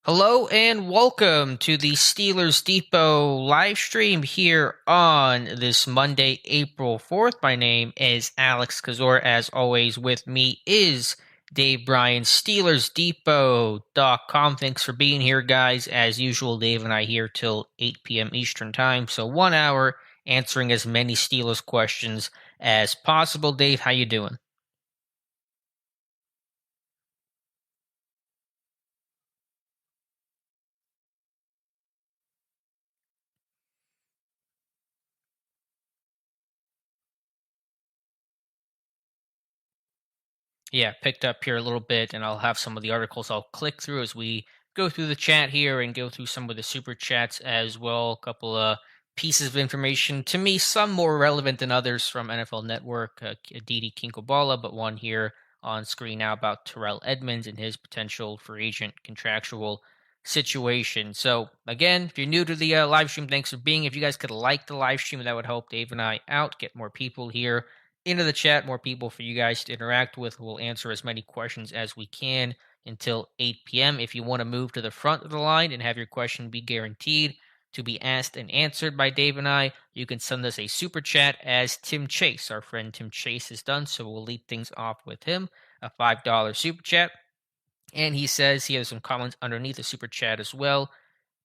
Hello and welcome to the Steelers Depot live stream here on this Monday, April 4th. My name is Alex Kazor. As always, with me is Dave Bryan, SteelersDepot.com. Thanks for being here, guys. As usual, Dave and I here till 8 p.m. Eastern Time. So 1 hour answering as many Steelers questions as possible. Dave, how you doing? Yeah, picked up here a little bit, and I'll have some of the articles I'll click through as we go through the chat here and go through some of the super chats as well. A couple of pieces of information to me, some more relevant than others from NFL Network, Aditi Kinkobala, but one here on screen now about Terrell Edmonds and his potential free agent contractual situation. So again, if you're new to the live stream, thanks for being. If you guys could like the live stream, that would help Dave and I out, get more people here into the chat, more people for you guys to interact with. We'll answer as many questions as we can until 8 p.m. If you want to move to the front of the line and have your question be guaranteed to be asked and answered by Dave and I, you can send us a super chat as Tim Chase, our friend Tim Chase, has done. So we'll lead things off with him, a $5 super chat. And he says he has some comments underneath the super chat as well.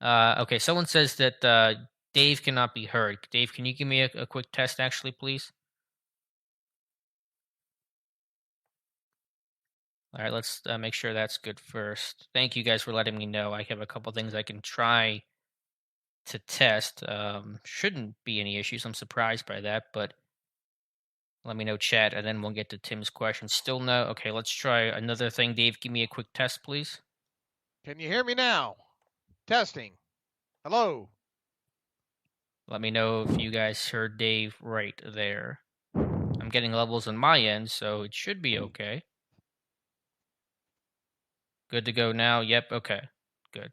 Okay, someone says that Dave cannot be heard. Dave, can you give me a quick test, actually, please? All right, let's make sure that's good first. Thank you guys for letting me know. I have a couple things I can try to test. Shouldn't be any issues. I'm surprised by that, but let me know, chat, and then we'll get to Tim's question. Still no. Okay, let's try another thing. Dave, give me a quick test, please. Can you hear me now? Testing. Hello. Let me know if you guys heard Dave right there. I'm getting levels on my end, so it should be okay. Good to go now. Yep. Okay. Good.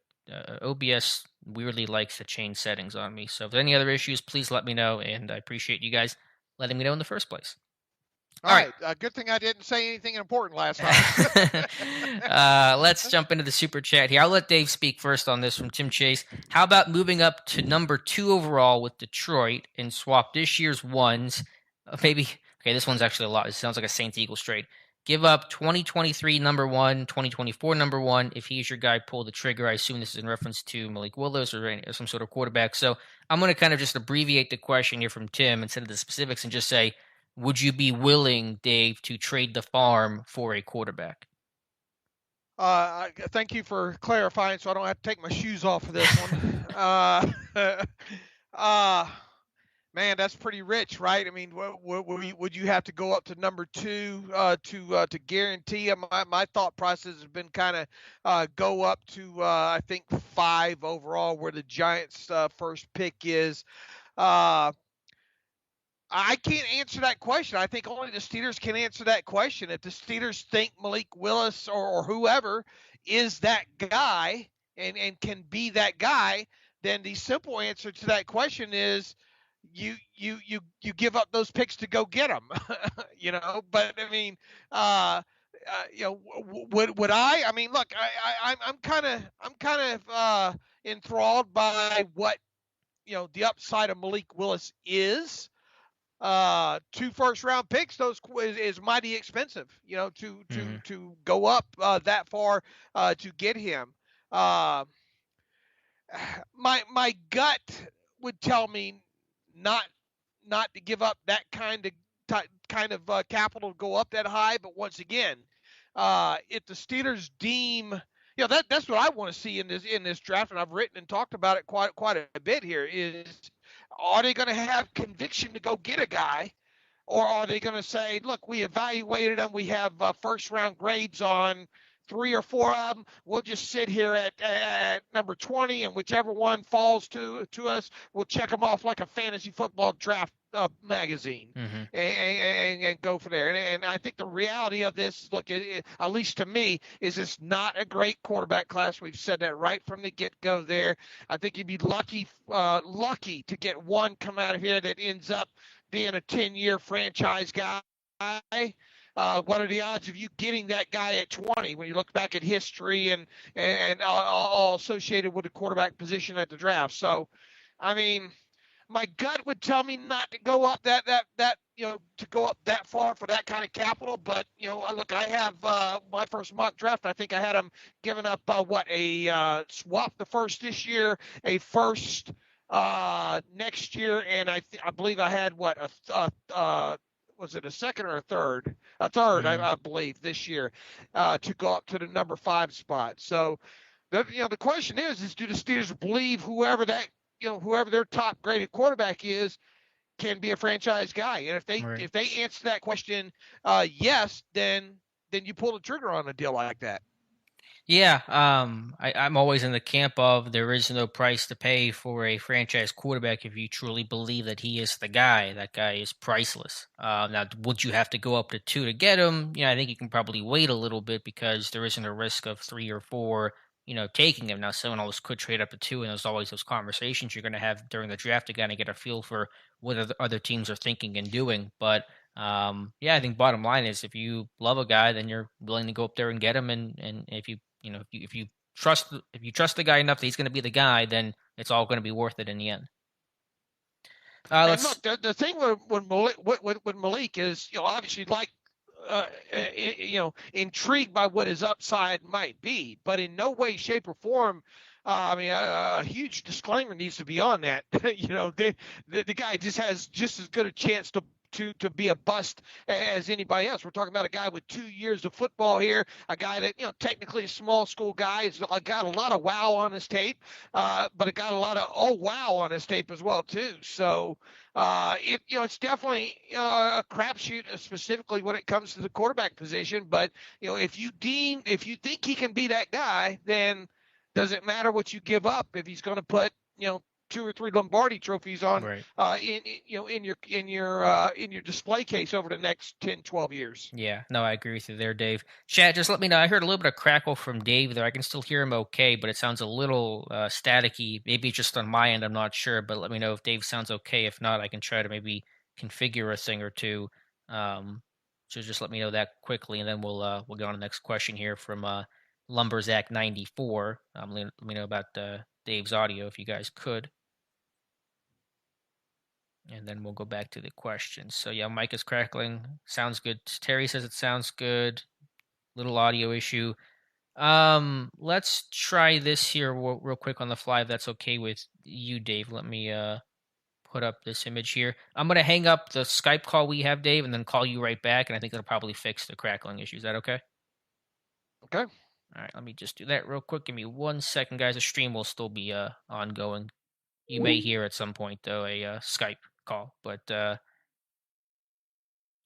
OBS weirdly likes to change settings on me. So if there's any other issues, please let me know. And I appreciate you guys letting me know in the first place. All right. Good thing I didn't say anything important last time. time. Let's jump into the super chat here. I'll let Dave speak first on this from Tim Chase. How about moving up to number 2 overall with Detroit and swap this year's ones? Maybe, okay, this one's actually a lot. It sounds like a Saints Eagles trade. Give up 2023 number 1, 2024 number 1. If he's your guy, pull the trigger. I assume this is in reference to Malik Willis or some sort of quarterback. So I'm going to kind of just abbreviate the question here from Tim instead of the specifics and just say, would you be willing, Dave, to trade the farm for a quarterback? Thank you for clarifying, so I don't have to take my shoes off for this one. Man, that's pretty rich, right? I mean, would you have to go up to number 2 to guarantee? My thought process has been kind of go up to I think 5 overall, where the Giants' first pick is. I can't answer that question. I think only the Steelers can answer that question. If the Steelers think Malik Willis or whoever is that guy and can be that guy, then the simple answer to that question is you give up those picks to go get them. But I mean, would I? I mean, look, I'm kind of enthralled by what the upside of Malik Willis is. 2 first round picks, those is mighty expensive, to go up that far to get him. My gut would tell me not to give up that kind of capital to go up that high. But once again, if the Steelers deem, that's what I want to see in this draft, and I've written and talked about it quite a bit here, is are they going to have conviction to go get a guy, or are they going to say, look, we evaluated them, we have first round grades on 3 or 4 of them, we'll just sit here at number 20, and whichever one falls to us, we'll check them off like a fantasy football draft magazine, and go from there. And I think the reality of this, look, at least to me, is it's not a great quarterback class. We've said that right from the get-go there. I think you'd be lucky to get one come out of here that ends up being a 10-year franchise guy. What are the odds of you getting that guy at 20 when you look back at history and all associated with the quarterback position at the draft? So, I mean, my gut would tell me not to go up that to go up that far for that kind of capital. But look, I have my first mock draft. I think I had him giving up a swap the first this year, a first next year, and I believe I had was it a second or a third? A third, Mm, I believe, this year to go up to the number 5 spot. So the question is do the Steelers believe whoever their top graded quarterback is can be a franchise guy? And right. if they answer that question yes, then you pull the trigger on a deal like that. Yeah, I'm always in the camp of there is no price to pay for a franchise quarterback if you truly believe that he is the guy. That guy is priceless. Now, would you have to go up to 2 to get him? I think you can probably wait a little bit because there isn't a risk of 3 or 4, taking him. Now, someone else could trade up to 2, and there's always those conversations you're going to have during the draft to kind of get a feel for what other teams are thinking and doing. But yeah, I think bottom line is if you love a guy, then you're willing to go up there and get him, and if if you trust the guy enough that he's going to be the guy, then it's all going to be worth it in the end. And Let's look, the thing with Malik is, obviously like, intrigued by what his upside might be, but in no way, shape, or form. I mean, a huge disclaimer needs to be on that. The guy just has just as good a chance to be a bust as anybody else. We're talking about a guy with 2 years of football here, a guy that technically a small school guy. He's got a lot of wow on his tape, but it got a lot of oh wow on his tape as well too. So it's definitely a crapshoot, specifically when it comes to the quarterback position. But if you think he can be that guy, then does it matter what you give up if he's going to put 2 or 3 Lombardi trophies on right. in your display case over the next 10, 12 years? Yeah, no, I agree with you there, Dave. Chat, just let me know. I heard a little bit of crackle from Dave there. I can still hear him okay, but it sounds a little staticky. Maybe just on my end, I'm not sure. But let me know if Dave sounds okay. If not, I can try to maybe configure a thing or two. Um, so just let me know that quickly, and then we'll get on the next question here from Lumberzack 94. Let me know about Dave's audio if you guys could. And then we'll go back to the questions. So yeah, mic is crackling. Sounds good. Terry says it sounds good. Little audio issue. Let's try this here real quick on the fly if that's okay with you, Dave. Let me put up this image here. I'm gonna hang up the Skype call we have, Dave, and then call you right back, and I think it'll probably fix the crackling issue. Is that okay? Okay. All right, let me just do that real quick. Give me 1 second, guys. The stream will still be ongoing. You may hear at some point though a Skype call, but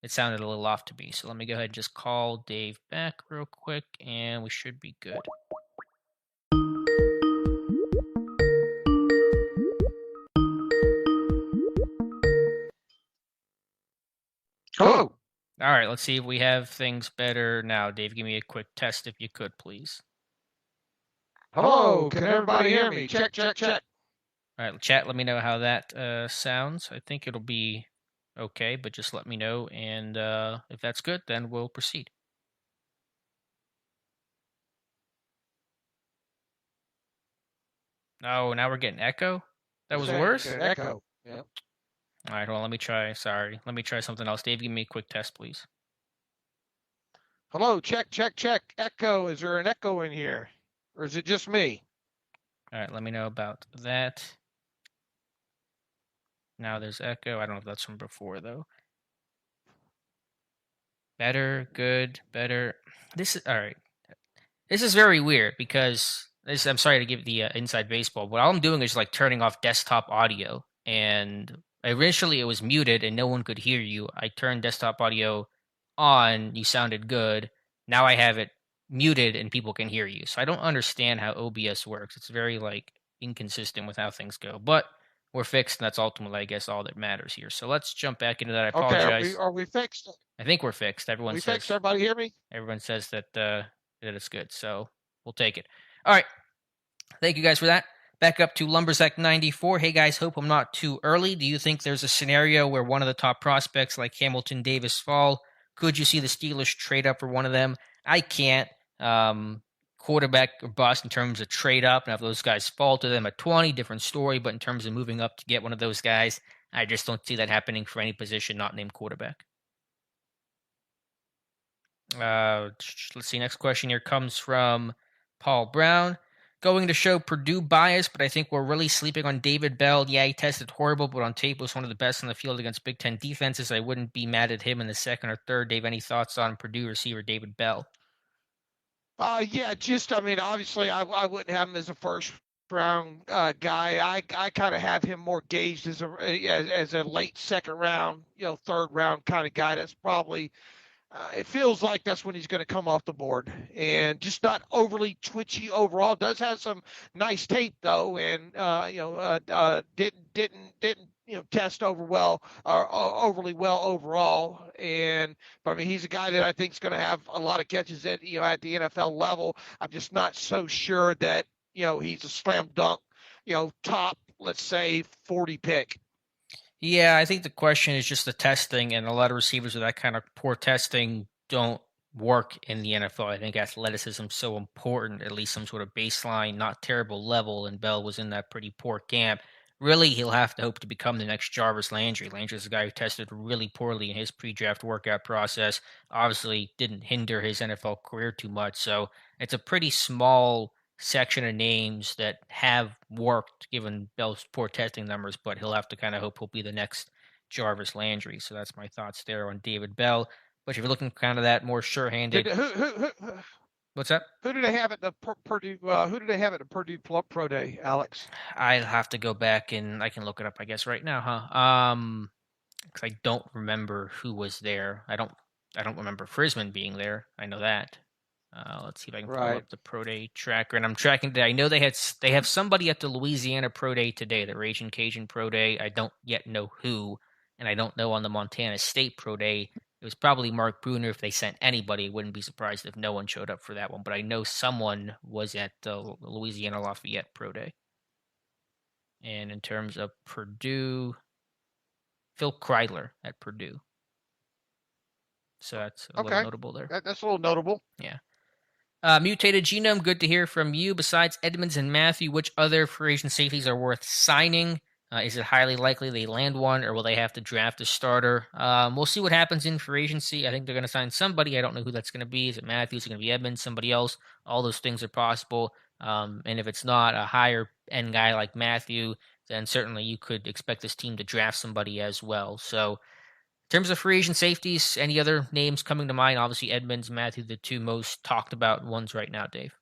it sounded a little off to me. So let me go ahead and just call Dave back real quick, and we should be good. Hello. All right, let's see if we have things better now. Dave, give me a quick test if you could, please. Hello. Can everybody hear me? Check, check, check. All right, chat, let me know how that sounds. I think it'll be okay, but just let me know. And if that's good, then we'll proceed. Oh, now we're getting echo? That was worse? Echo. Yeah. All right, hold on. Let me try. Sorry. Let me try something else. Dave, give me a quick test, please. Hello. Check, check, check. Echo. Is there an echo in here? Or is it just me? All right, let me know about that. Now there's echo. I don't know if that's from before, though. Better, good, better. This is all right. This is very weird because I'm sorry to give the inside baseball, but all I'm doing is like turning off desktop audio. And initially it was muted and no one could hear you. I turned desktop audio on. You sounded good. Now I have it muted and people can hear you. So I don't understand how OBS works. It's very like inconsistent with how things go. But we're fixed, and that's ultimately, I guess, all that matters here. So let's jump back into that. I apologize. Okay, are we fixed? I think we're fixed. Everyone says fixed. Everybody hear me? Everyone says that it's good, so we'll take it. All right. Thank you guys for that. Back up to Lumberzack 94. Hey guys, hope I'm not too early. Do you think there's a scenario where one of the top prospects like Hamilton Davis fall Could you see the Steelers trade up for one of them? I can't. Quarterback or bust in terms of trade up. Now, if those guys fall to them at 20, different story. But in terms of moving up to get one of those guys, I just don't see that happening for any position not named quarterback. Let's see. Next question here comes from Paul Brown. Going to show Purdue bias, but I think we're really sleeping on David Bell. Yeah, he tested horrible, but on tape was one of the best on the field against Big Ten defenses. I wouldn't be mad at him in the second or third. Dave, any thoughts on Purdue receiver David Bell? Yeah, I mean, obviously, I wouldn't have him as a first round guy. I kind of have him more gauged as a late second round, third round kind of guy. That's probably it feels like that's when he's going to come off the board, and just not overly twitchy overall. Does have some nice tape though, and didn't test overly well overall. But I mean, he's a guy that I think is going to have a lot of catches at at the NFL level. I'm just not so sure that he's a slam dunk, top, let's say 40 pick. Yeah, I think the question is just the testing, and a lot of receivers with that kind of poor testing don't work in the NFL. I think athleticism is so important, at least some sort of baseline, not terrible level, and Bell was in that pretty poor camp. Really, he'll have to hope to become the next Jarvis Landry. Landry's a guy who tested really poorly in his pre-draft workout process. Obviously, didn't hinder his NFL career too much, so it's a pretty small section of names that have worked given Bell's poor testing numbers, but he'll have to kind of hope he'll be the next Jarvis Landry. So that's my thoughts there on David Bell. But if you're looking kind of that more sure-handed, what's that? Who do they have at the Purdue? Who do they have at the Purdue Pro Day, Alex? I'll have to go back and I can look it up, I guess, right now, huh? Because I don't remember who was there. I don't remember Frisman being there. I know that. Let's see if I can pull up the Pro Day tracker, and I'm tracking today. I know they have somebody at the Louisiana Pro Day today, the Raging Cajun Pro Day. I don't yet know who, and I don't know on the Montana State Pro Day. It was probably Mark Bruner. If they sent anybody, I wouldn't be surprised if no one showed up for that one. But I know someone was at the Louisiana Lafayette Pro Day. And in terms of Purdue, Phil Kreidler at Purdue. So that's a little notable there. That's a little notable. Yeah. Mutated Genome, good to hear from you. Besides Edmonds and Matthew, which other free agent safeties are worth signing? Is it highly likely they land one, or will they have to draft a starter? We'll see what happens in free agency. I think they're going to sign somebody. I don't know who that's going to be. Is it Matthew? Is it going to be Edmonds? Somebody else? All those things are possible. And if it's not a higher end guy like Matthew, then certainly you could expect this team to draft somebody as well. So in terms of free agent safeties, any other names coming to mind? Obviously, Edmonds, Matthew, the two most talked about ones right now, Dave.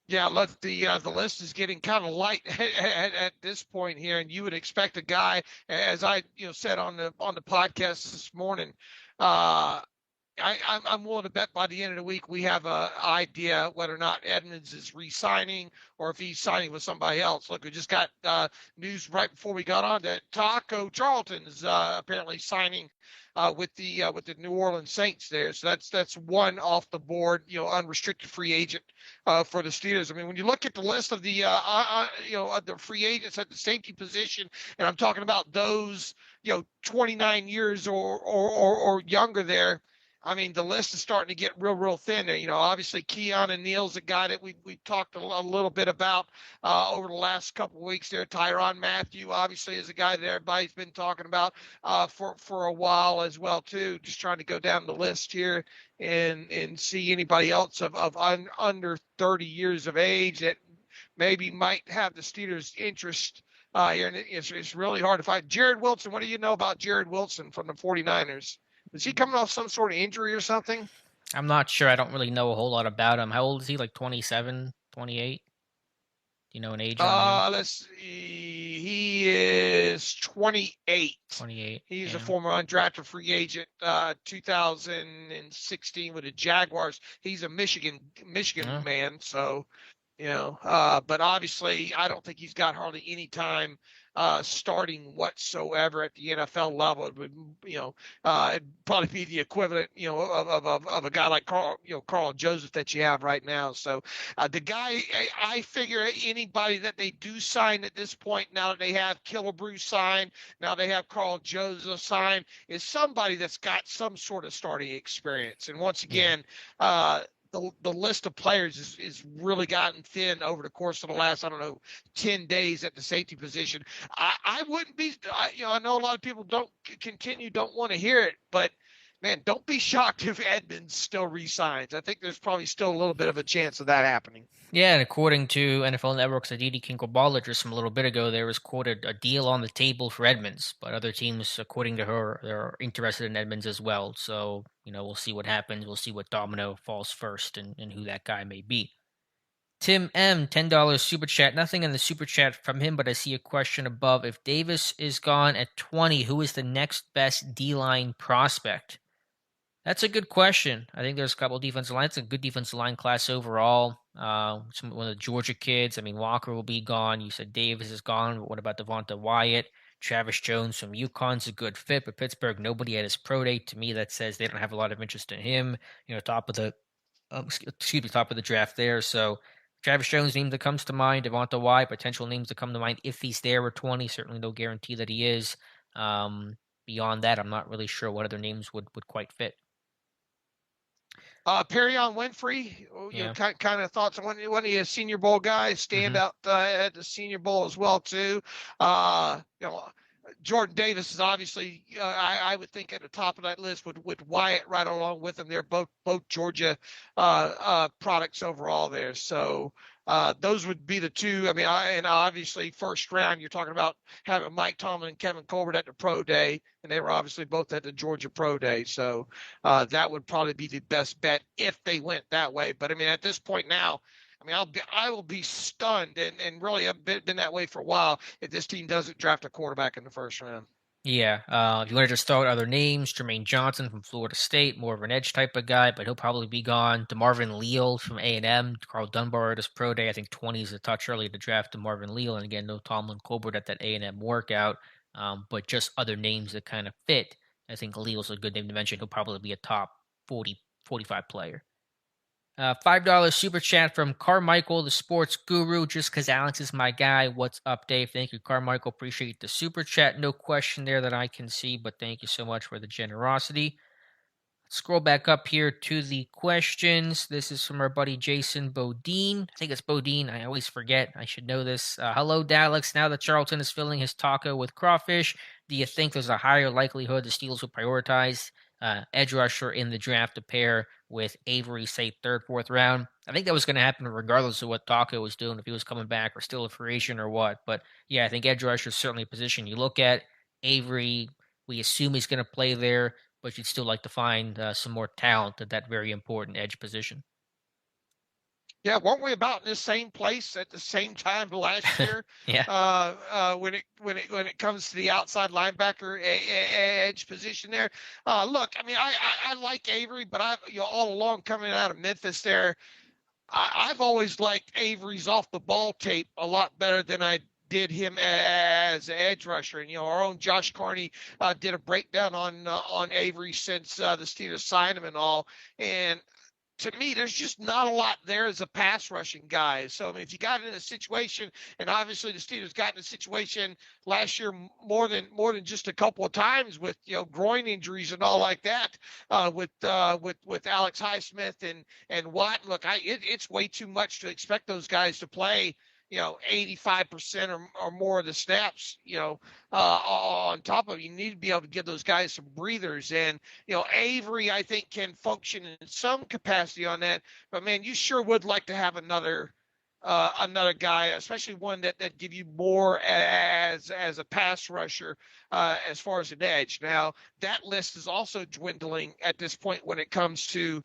Yeah, look, the list is getting kind of light at this point here, and you would expect a guy, as I said on the podcast this morning. I'm willing to bet by the end of the week we have an idea whether or not Edmonds is re-signing or if he's signing with somebody else. Look, we just got news right before we got on that Taco Charlton is apparently signing with the New Orleans Saints there. So that's one off the board, unrestricted free agent for the Steelers. I mean, when you look at the list of the the free agents at the safety position, and I'm talking about those 29 years or younger there. I mean, the list is starting to get real thin there. Obviously Keanu Neal's a guy that we talked a little bit about over the last couple of weeks there. Tyrann Mathieu obviously is a guy that everybody's been talking about for a while as well too. Just trying to go down the list here and see anybody else of under 30 years of age that maybe might have the Steelers' interest here. And it's really hard to find. Jared Wilson, what do you know about Jared Wilson from the 49ers? Is he coming off some sort of injury or something? I'm not sure. I don't really know a whole lot about him. How old is he? Like 27, 28? Do you know an age on him? Let's see. He is 28. 28. He's a former undrafted free agent, 2016 with the Jaguars. He's a Michigan man, so But obviously I don't think he's got hardly any time starting whatsoever at the NFL level. It would, it'd probably be the equivalent, of a guy like Carl Joseph that you have right now. So the guy, I figure anybody that they do sign at this point, now that they have Killebrew signed, now they have Carl Joseph signed, is somebody that's got some sort of starting experience. And once Yeah. again, the list of players is really gotten thin over the course of the last, I don't know, 10 days at the safety position. I wouldn't be, I know a lot of people don't want to hear it, but man, don't be shocked if Edmonds still resigns. I think there's probably still a little bit of a chance of that happening. Yeah, and according to NFL Network's Aditi Kinkleballer just from a little bit ago, there was quoted a deal on the table for Edmonds, but other teams, according to her, they're interested in Edmonds as well. So, we'll see what happens. We'll see what domino falls first and who that guy may be. Tim M, $10 super chat. Nothing in the super chat from him, but I see a question above. If Davis is gone at 20, who is the next best D line prospect? That's a good question. I think there's a couple of defensive lines. It's a good defensive line class overall. One of the Georgia kids. I mean, Walker will be gone. You said Davis is gone, but what about Devonta Wyatt? Travis Jones from UConn's a good fit, but Pittsburgh, nobody at his pro day. To me, that says they don't have a lot of interest in him. Top of the draft there. So Travis Jones, name that comes to mind. Devonta Wyatt, potential names that come to mind if he's there at 20. Certainly no guarantee that he is. Beyond that, I'm not really sure what other names would quite fit. Perion Winfrey, Yeah. kind of thoughts on one of your Senior Bowl guys, stand out at the Senior Bowl as well too. Jordan Davis is obviously, I would think, at the top of that list with Wyatt right along with him. They're both Georgia products overall there. So those would be the two. I mean, and obviously first round, you're talking about having Mike Tomlin and Kevin Colbert at the pro day, and they were obviously both at the Georgia pro day. So that would probably be the best bet if they went that way. But I mean, at this point now, I mean, I will be stunned, and really I've been that way for a while if this team doesn't draft a quarterback in the first round. Yeah. If you want to just throw out other names, Jermaine Johnson from Florida State, more of an edge type of guy, but he'll probably be gone. DeMarvin Leal from A&M, Carl Dunbar at his pro day. I think 20 is a touch early to draft DeMarvin Leal, and again, no Tomlin Colbert at that A&M workout. But just other names that kind of fit. I think Leal's a good name to mention. He'll probably be a top 40, 45 player. $5 super chat from Carmichael, the sports guru. Just because Alex is my guy. What's up, Dave? Thank you, Carmichael. Appreciate the super chat. No question there that I can see, but thank you so much for the generosity. Scroll back up here to the questions. This is from our buddy Jason Bodine. I think it's Bodine. I always forget. I should know this. Hello, Daleks. Now that Charlton is filling his taco with crawfish, do you think there's a higher likelihood the Steelers will prioritize edge rusher in the draft to pair with Avery, say third, fourth round? I think that was going to happen regardless of what Taco was doing, if he was coming back or still a free agent or what. But yeah, I think edge rusher is certainly a position you look at. Avery, we assume he's going to play there, but you'd still like to find some more talent at that very important edge position. Yeah, weren't we about in the same place at the same time last year? Yeah. When it comes to the outside linebacker edge position there. Look, I mean, I like Avery, but all along coming out of Memphis there, I've always liked Avery's off the ball tape a lot better than I did him as an edge rusher. And our own Josh Carney did a breakdown on Avery since the Steelers signed him and all. And to me, there's just not a lot there as a pass rushing guy. So, I mean, if you got in a situation, and obviously the Steelers got in a situation last year more than just a couple of times with, groin injuries and all like that, with Alex Highsmith and Watt. Look, it's way too much to expect those guys to play 85% or more of the snaps, on top of it. You need to be able to give those guys some breathers. And, Avery, I think, can function in some capacity on that. But, man, you sure would like to have another guy, especially one that give you more as a pass rusher as far as an edge. Now, that list is also dwindling at this point when it comes to,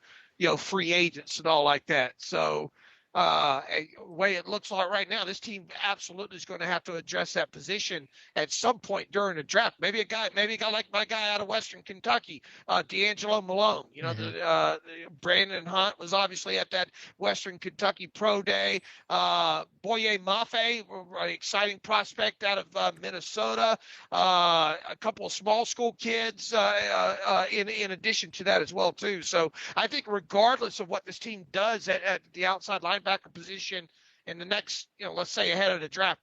free agents and all like that. So, way it looks like right now, this team absolutely is going to have to address that position at some point during the draft. Maybe a guy like my guy out of Western Kentucky, D'Angelo Malone. Hmm. Brandon Hunt was obviously at that Western Kentucky Pro Day. Boye Mafe, an exciting prospect out of Minnesota. A couple of small school kids in addition to that as well too. So I think regardless of what this team does at the outside linebacker position in the next, let's say ahead of the draft,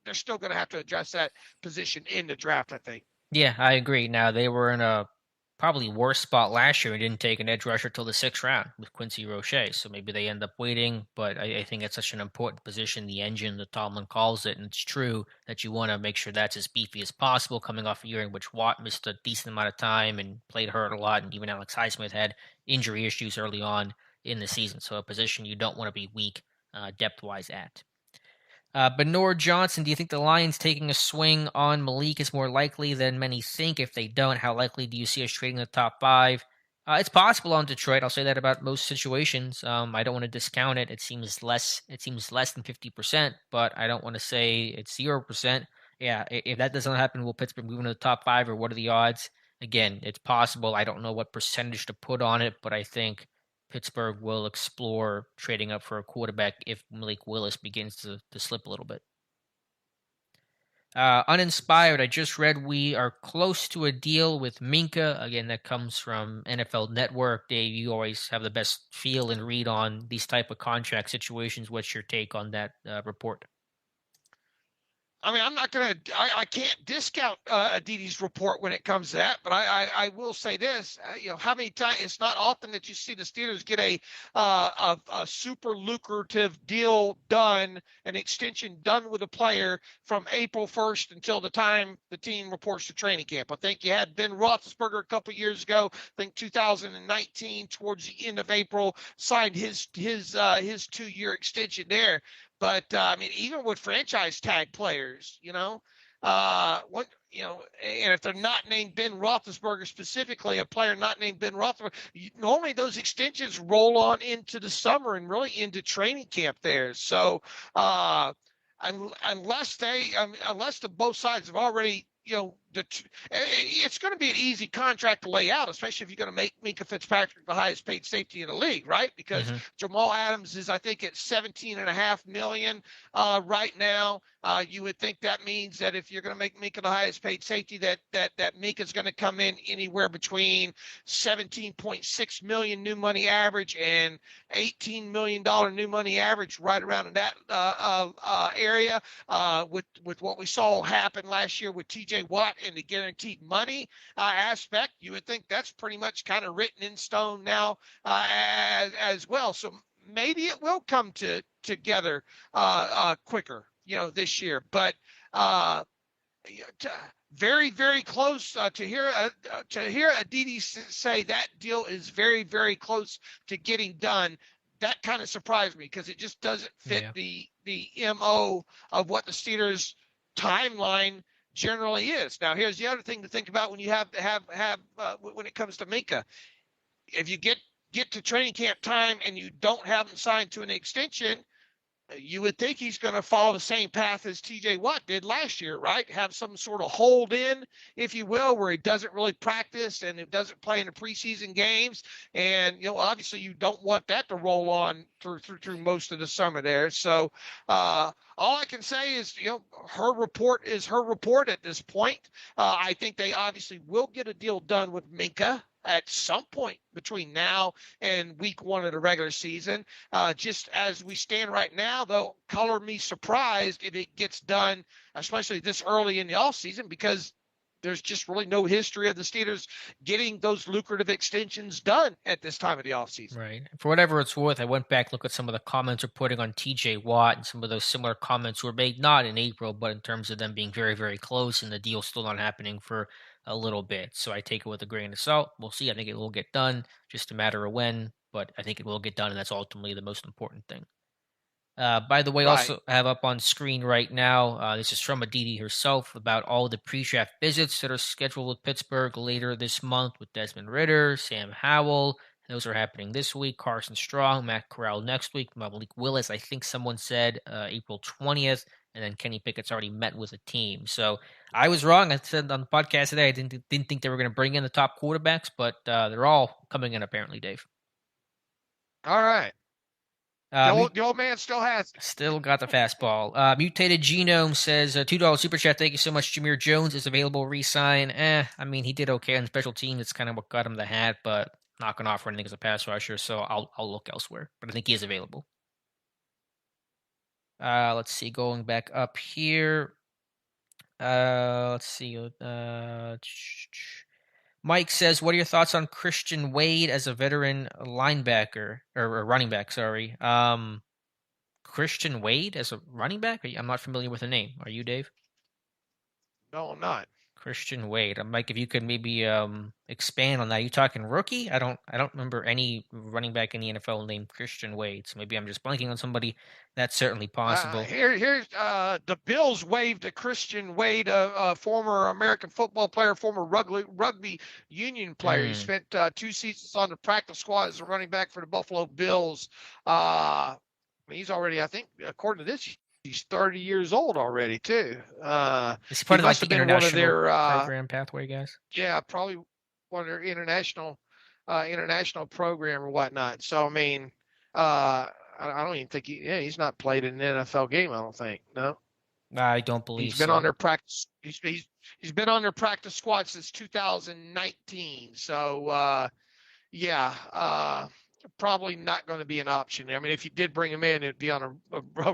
they're still going to have to address that position in the draft, I think. Yeah, I agree. Now they were in a probably worse spot last year and didn't take an edge rusher till the sixth round with Quincy Roche. So maybe they end up waiting. But I think it's such an important position, the engine that Tomlin calls it, and it's true that you want to make sure that's as beefy as possible. Coming off a year in which Watt missed a decent amount of time and played hurt a lot, and even Alex Highsmith had injury issues early on in the season. So a position you don't want to be weak depth wise at. Bernard Johnson, do you think the Lions taking a swing on Malik is more likely than many think? If they don't, how likely do you see us trading the top five? It's possible on Detroit. I'll say that about most situations. I don't want to discount it. It seems less. It seems less than 50%, but I don't want to say it's 0%. Yeah, if that doesn't happen, will Pittsburgh move into the top five, or what are the odds? Again, it's possible. I don't know what percentage to put on it, but I think Pittsburgh will explore trading up for a quarterback if Malik Willis begins to slip a little bit. Uninspired, I just read we are close to a deal with Minka. Again, that comes from NFL Network. Dave, you always have the best feel and read on these type of contract situations. What's your take on that report? I mean, I'm not going to, I can't discount Aditi's report when it comes to that, but I will say this, how many times, it's not often that you see the Steelers get a super lucrative deal done, an extension done with a player from April 1st until the time the team reports to training camp. I think you had Ben Roethlisberger a couple of years ago, I think 2019, towards the end of April, signed his 2-year extension there. But I mean, even with franchise tag players, and if they're not named Ben Roethlisberger specifically, a player not named Ben Roethlisberger, normally those extensions roll on into the summer and really into training camp there. So unless the both sides have already, it's going to be an easy contract to lay out, especially if you're going to make Minka Fitzpatrick the highest paid safety in the league, right? Because Mm-hmm. Jamal Adams is, I think, at 17.5 million right now. You would think that means that if you're going to make Minka the highest paid safety, that Minka's going to come in anywhere between 17.6 million new money average and $18 million new money average, right around in that area. With what we saw happen last year with TJ Watt and the guaranteed money aspect, you would think that's pretty much kind of written in stone now as well. So maybe it will come together quicker, this year. But very, very close to hear Aditi say that deal is very, very close to getting done. That kind of surprised me because it just doesn't fit Yeah. the MO of what the Steelers timeline generally is. Now, here's the other thing to think about when you have when it comes to Minka. If you get to training camp time and you don't have him signed to an extension, you would think he's going to follow the same path as TJ Watt did last year, right? Have some sort of hold in, if you will, where he doesn't really practice and it doesn't play in the preseason games. And, obviously you don't want that to roll on through most of the summer there. So all I can say is, her report is her report at this point. I think they obviously will get a deal done with Minka at some point between now and week 1 of the regular season. Just as we stand right now, though, color me surprised if it gets done, especially this early in the offseason, because there's just really no history of the Steelers getting those lucrative extensions done at this time of the offseason. Right. For whatever it's worth, I went back, look at some of the comments reporting on TJ Watt, and some of those similar comments were made not in April, but in terms of them being very, very close and the deal still not happening for a little bit. So I take it with a grain of salt. We'll see. I think it will get done, just a matter of when, but I think it will get done, and that's ultimately the most important thing. By the way, Right. also have up on screen right now, this is from Aditi herself about all the pre-draft visits that are scheduled with Pittsburgh later this month with Desmond Ritter, Sam Howell, Those are happening this week. Carson Strong, Matt Corral next week. Malik Willis, I think someone said April 20th. And then Kenny Pickett's already met with a team. So I was wrong. I said on the podcast today I didn't think they were going to bring in the top quarterbacks, but they're all coming in apparently, Dave. All right. The old man still has it. Still got the fastball. Mutated Genome says $2 super chat. Thank you so much. Jameer Jones is available. Resign. I mean he did okay on special teams. It's kind of what got him the hat, but not going to offer anything as a pass rusher. So I'll look elsewhere. But I think he is available. Let's see. Going back up here. Let's see. Mike says, "What are your thoughts on Christian Wade as a veteran linebacker or running back? Sorry, Christian Wade as a running back. I'm not familiar with the name. Are you, Dave? No, I'm not. Christian Wade. Mike, if you could maybe expand on that. Are you talking rookie? I don't remember any running back in the NFL named Christian Wade. So maybe I'm just blanking on somebody. That's certainly possible. Here's the Bills waived a Christian Wade, a former American football player, former rugby union player. He spent 2 seasons on the practice squad as a running back for the Buffalo Bills. He's already, I think, according to this, he's 30 years old already too. Is he part of like the international program pathway guys? Yeah, probably one of their international program or whatnot. So I mean, I don't even think he's not played in an NFL game. I don't think. No, I don't believe he's been on their practice. He's been on their practice squad since 2019. So probably not going to be an option. I mean, if you did bring him in, it'd be on a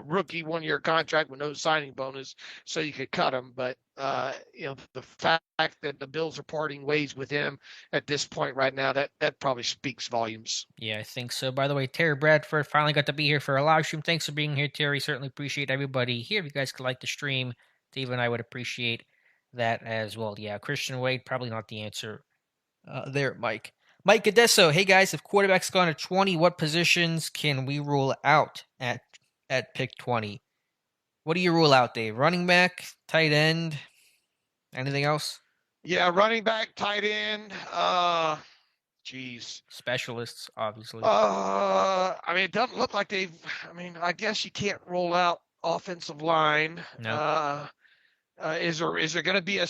rookie 1-year contract with no signing bonus, so you could cut him. But the fact that the Bills are parting ways with him at this point right now, that probably speaks volumes. Yeah, I think so. By the way, Terry Bradford finally got to be here for a live stream. Thanks for being here, Terry. Certainly appreciate everybody here. If you guys could like the stream, Dave and I would appreciate that as well. Yeah, Christian Wade, probably not the answer there, Mike. Mike Gadesso, hey guys, if quarterback's gone to 20, what positions can we rule out at pick 20? What do you rule out, Dave? Running back, tight end, anything else? Yeah, running back, tight end, specialists, obviously. I mean, it doesn't look like I guess you can't rule out offensive line. No. Is there going to be a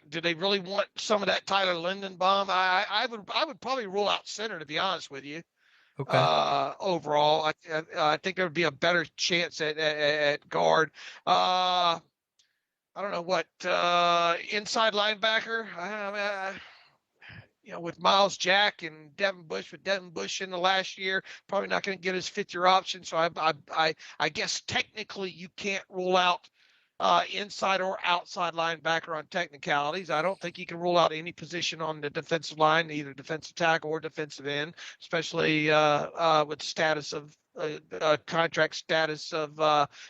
do they really want some of that Tyler Lindenbaum? I would probably rule out center, to be honest with you. Okay. Overall, I think there would be a better chance at guard. I don't know what inside linebacker. With Miles Jack and Devin Bush, in the last year, probably not going to get his 5th-year option. So I guess technically you can't rule out inside or outside linebacker on technicalities. I don't think you can rule out any position on the defensive line, either defensive tackle or defensive end, especially with the status of contract status of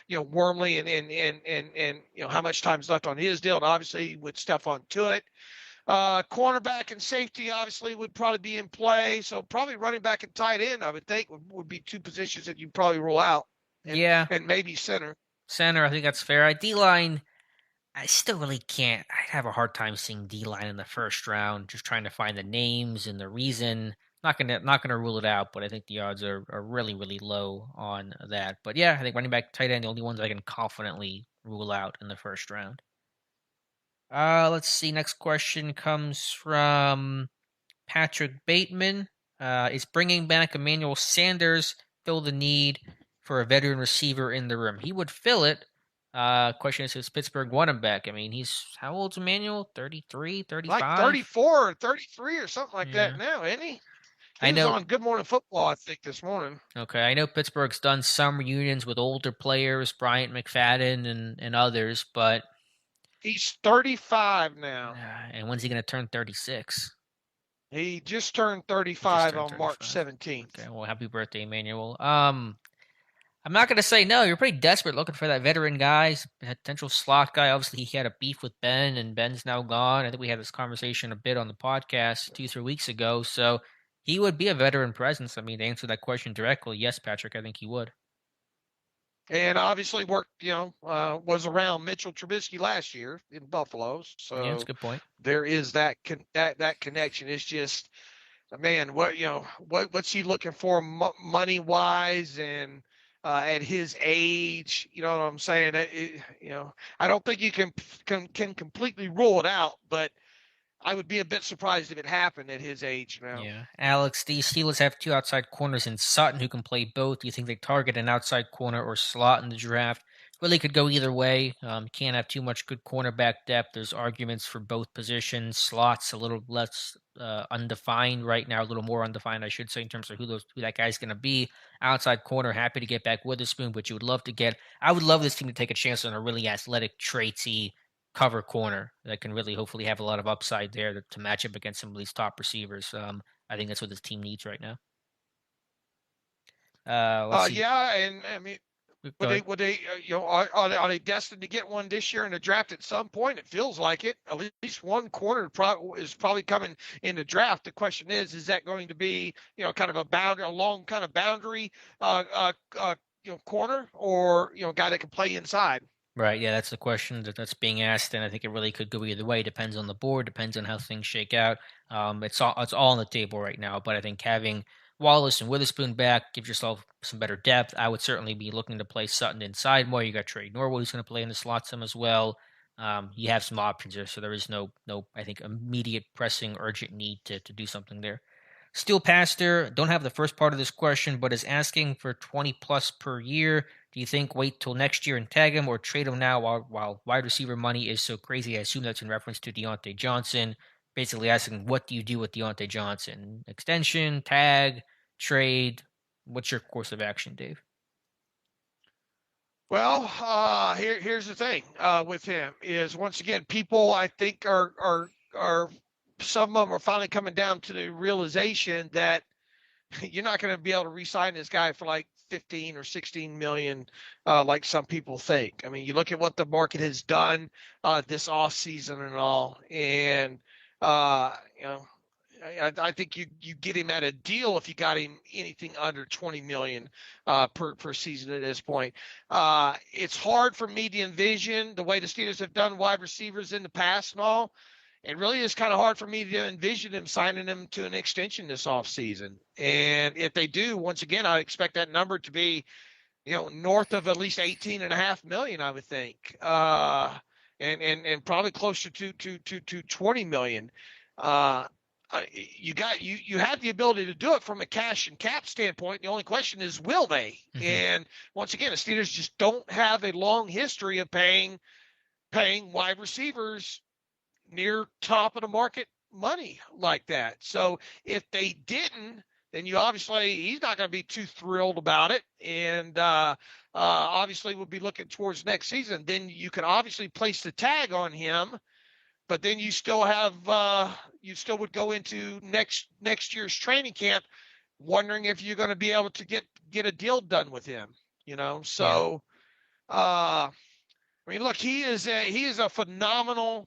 Wormley and how much time's left on his deal, and obviously with Stephon Tuitt. Cornerback and safety obviously would probably be in play, so probably running back and tight end I would think would be 2 positions that you probably rule out. And maybe center. Center, I think that's fair. D-line, I still really can't. I'd have a hard time seeing D-line in the first round, just trying to find the names and the reason. Not gonna rule it out, but I think the odds are really, really low on that. But yeah, I think running back, tight end, the only ones I can confidently rule out in the first round. Let's see. Next question comes from Patrick Bateman. Is bringing back Emmanuel Sanders fill the need for a veteran receiver in the room? He would fill it. Question is Pittsburgh want him back? I mean, he's how old's Emmanuel? 33, 35? Like 34 or 33 or something like that now, isn't he? He was on Good Morning Football, I think, this morning. Okay, I know Pittsburgh's done some reunions with older players, Bryant McFadden and others, but he's 35 now. And when's he going to turn 36? He just turned 35 on March 17th. Okay, well, happy birthday, Emmanuel. I'm not going to say no. You're pretty desperate looking for that veteran guy, potential slot guy. Obviously, he had a beef with Ben, and Ben's now gone. I think we had this conversation a bit on the podcast 2-3 weeks ago. So he would be a veteran presence. I mean, to answer that question directly, yes, Patrick, I think he would. And obviously worked, was around Mitchell Trubisky last year in Buffalo. So yeah, that's a good point. There is that connection. It's just man, what's he looking for money wise and at his age? You know what I'm saying? I don't think you can completely rule it out, but I would be a bit surprised if it happened at his age now. Yeah. Alex, the Steelers have two outside corners in Sutton who can play both. Do you think they target an outside corner or slot in the draft? Really could go either way. Can't have too much good cornerback depth. There's arguments for both positions. Slots a little less undefined right now, a little more undefined, I should say, in terms of who that guy's going to be. Outside corner, happy to get back Witherspoon, but you would love to get. I would love this team to take a chance on a really athletic, traitsy cover corner that can really hopefully have a lot of upside there to match up against some of these top receivers. I think that's what this team needs right now. Let's see. Yeah, and I mean, Go ahead. would they are they destined to get one this year in the draft at some point? It feels like it. At least one corner is probably coming in the draft. The question is that going to be kind of a long kind of boundary corner, or guy that can play inside? Right, yeah, that's the question that's being asked, and I think it really could go either way. Depends on the board, depends on how things shake out. It's all on the table right now. But I think having Wallace and Witherspoon back gives yourself some better depth. I would certainly be looking to play Sutton inside more. You got Trey Norwood who's going to play in the slot some as well. You have some options there, so there is no I think immediate pressing urgent need to do something there. Steel Pastor, don't have the first part of this question, but is asking for 20 plus per year. Do you think wait till next year and tag him or trade him now while wide receiver money is so crazy? I assume that's in reference to Diontae Johnson. Basically asking, what do you do with Diontae Johnson? Extension, tag, trade? What's your course of action, Dave? Well, here's the thing with him is once again people I think are some of them are finally coming down to the realization that you're not going to be able to re-sign this guy for like 15 or 16 million, like some people think. I mean, you look at what the market has done this off season and all, and uh, you know, I think you get him at a deal if you got him anything under 20 million per season at this point. It's hard for me to envision the way the Steelers have done wide receivers in the past and all. It really is kind of hard for me to envision them signing him to an extension this offseason. And if they do, once again, I expect that number to be, north of at least 18.5 million, I would think. And probably closer to 20 million. You have the ability to do it from a cash and cap standpoint. The only question is, will they? Mm-hmm. And once again, the Steelers just don't have a long history of paying wide receivers near top of the market money like that. So if they didn't, then he's not going to be too thrilled about it, and obviously we'll be looking towards next season. Then you can obviously place the tag on him, but then you still would go into next year's training camp wondering if you're going to be able to get a deal done with him. So I mean, look, he is a phenomenal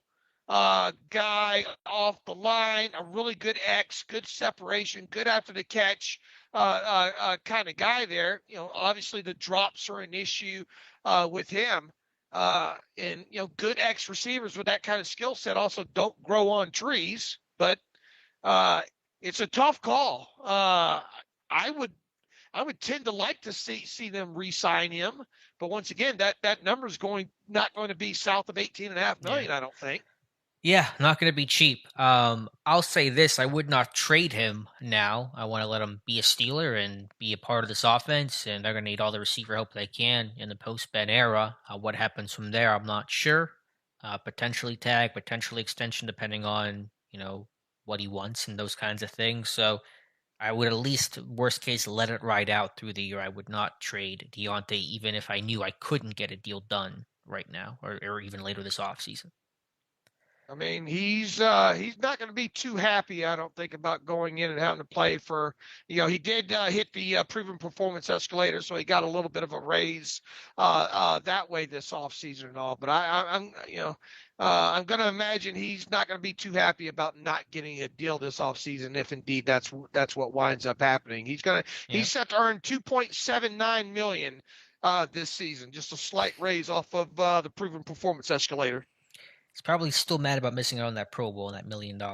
guy off the line, a really good good separation, good after the catch kind of guy there. Obviously the drops are an issue with him. And good X receivers with that kind of skill set also don't grow on trees, but it's a tough call. I would tend to like to see them re-sign him, but once again, that number is not going to be south of 18.5 million, I don't think. Yeah, not going to be cheap. I'll say this: I would not trade him now. I want to let him be a Steeler and be a part of this offense, and they're going to need all the receiver help they can in the post-Ben era. What happens from there, I'm not sure. Potentially tag, potentially extension, depending on what he wants and those kinds of things. So I would at least, worst case, let it ride out through the year. I would not trade Diontae, even if I knew I couldn't get a deal done right now, or even later this offseason. I mean, he's not going to be too happy, I don't think, about going in and having to play for. He did hit the proven performance escalator, so he got a little bit of a raise that way this offseason and all. But I'm going to imagine he's not going to be too happy about not getting a deal this offseason, if indeed that's what winds up happening. He's set to earn 2.79 million this season, just a slight raise off of the proven performance escalator. He's probably still mad about missing out on that Pro Bowl and that $1 million, but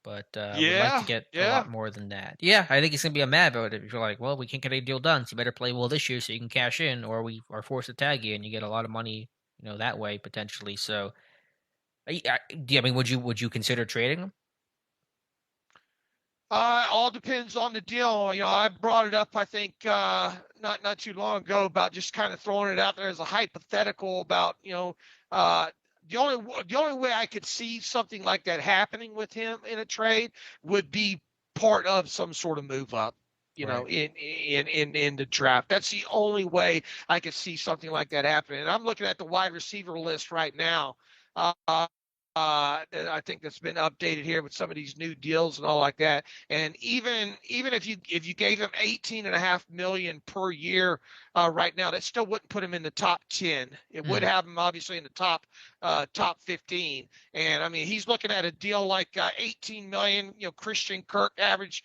would like to Yeah, get a yeah. lot more than that. Yeah, I think he's gonna be mad about it. If you're like, well, we can't get a deal done, so you better play well this year so you can cash in, or we are forced to tag you and you get a lot of money, that way potentially. So, I mean, would you consider trading him? All depends on the deal. I brought it up, I think, not too long ago about just kind of throwing it out there as a hypothetical about, uh, the only way I could see something like that happening with him in a trade would be part of some sort of move up, Right. in the draft. That's the only way I could see something like that happening. And I'm looking at the wide receiver list right now. Uh, I think that's been updated here with some of these new deals and all like that. And even if you gave him 18.5 million per year right now, that still wouldn't put him in the top 10. It would Mm, have him obviously in the top 15. And I mean, he's looking at a deal like 18 million. Christian Kirk average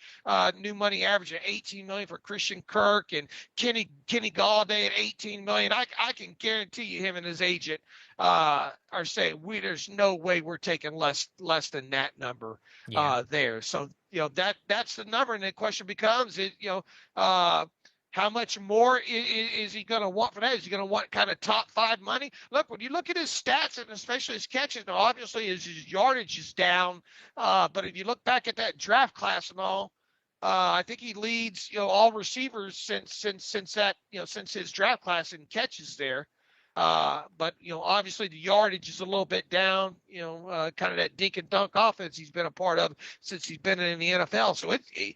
new money average at 18 million for Christian Kirk, and Kenny Galladay at 18 million. I can guarantee you him and his agent are saying there's no way we're taking less than that number yeah. there. So that's the number, and the question becomes uh, how much more is he going to want for that? Is he going to want kind of top five money? Look, when you look at his stats and especially his catches, now obviously his yardage is down, but if you look back at that draft class and all. I think he leads, all receivers since his draft class in catches there. But obviously the yardage is a little bit down. Kind of that dink and dunk offense he's been a part of since he's been in the NFL. So if he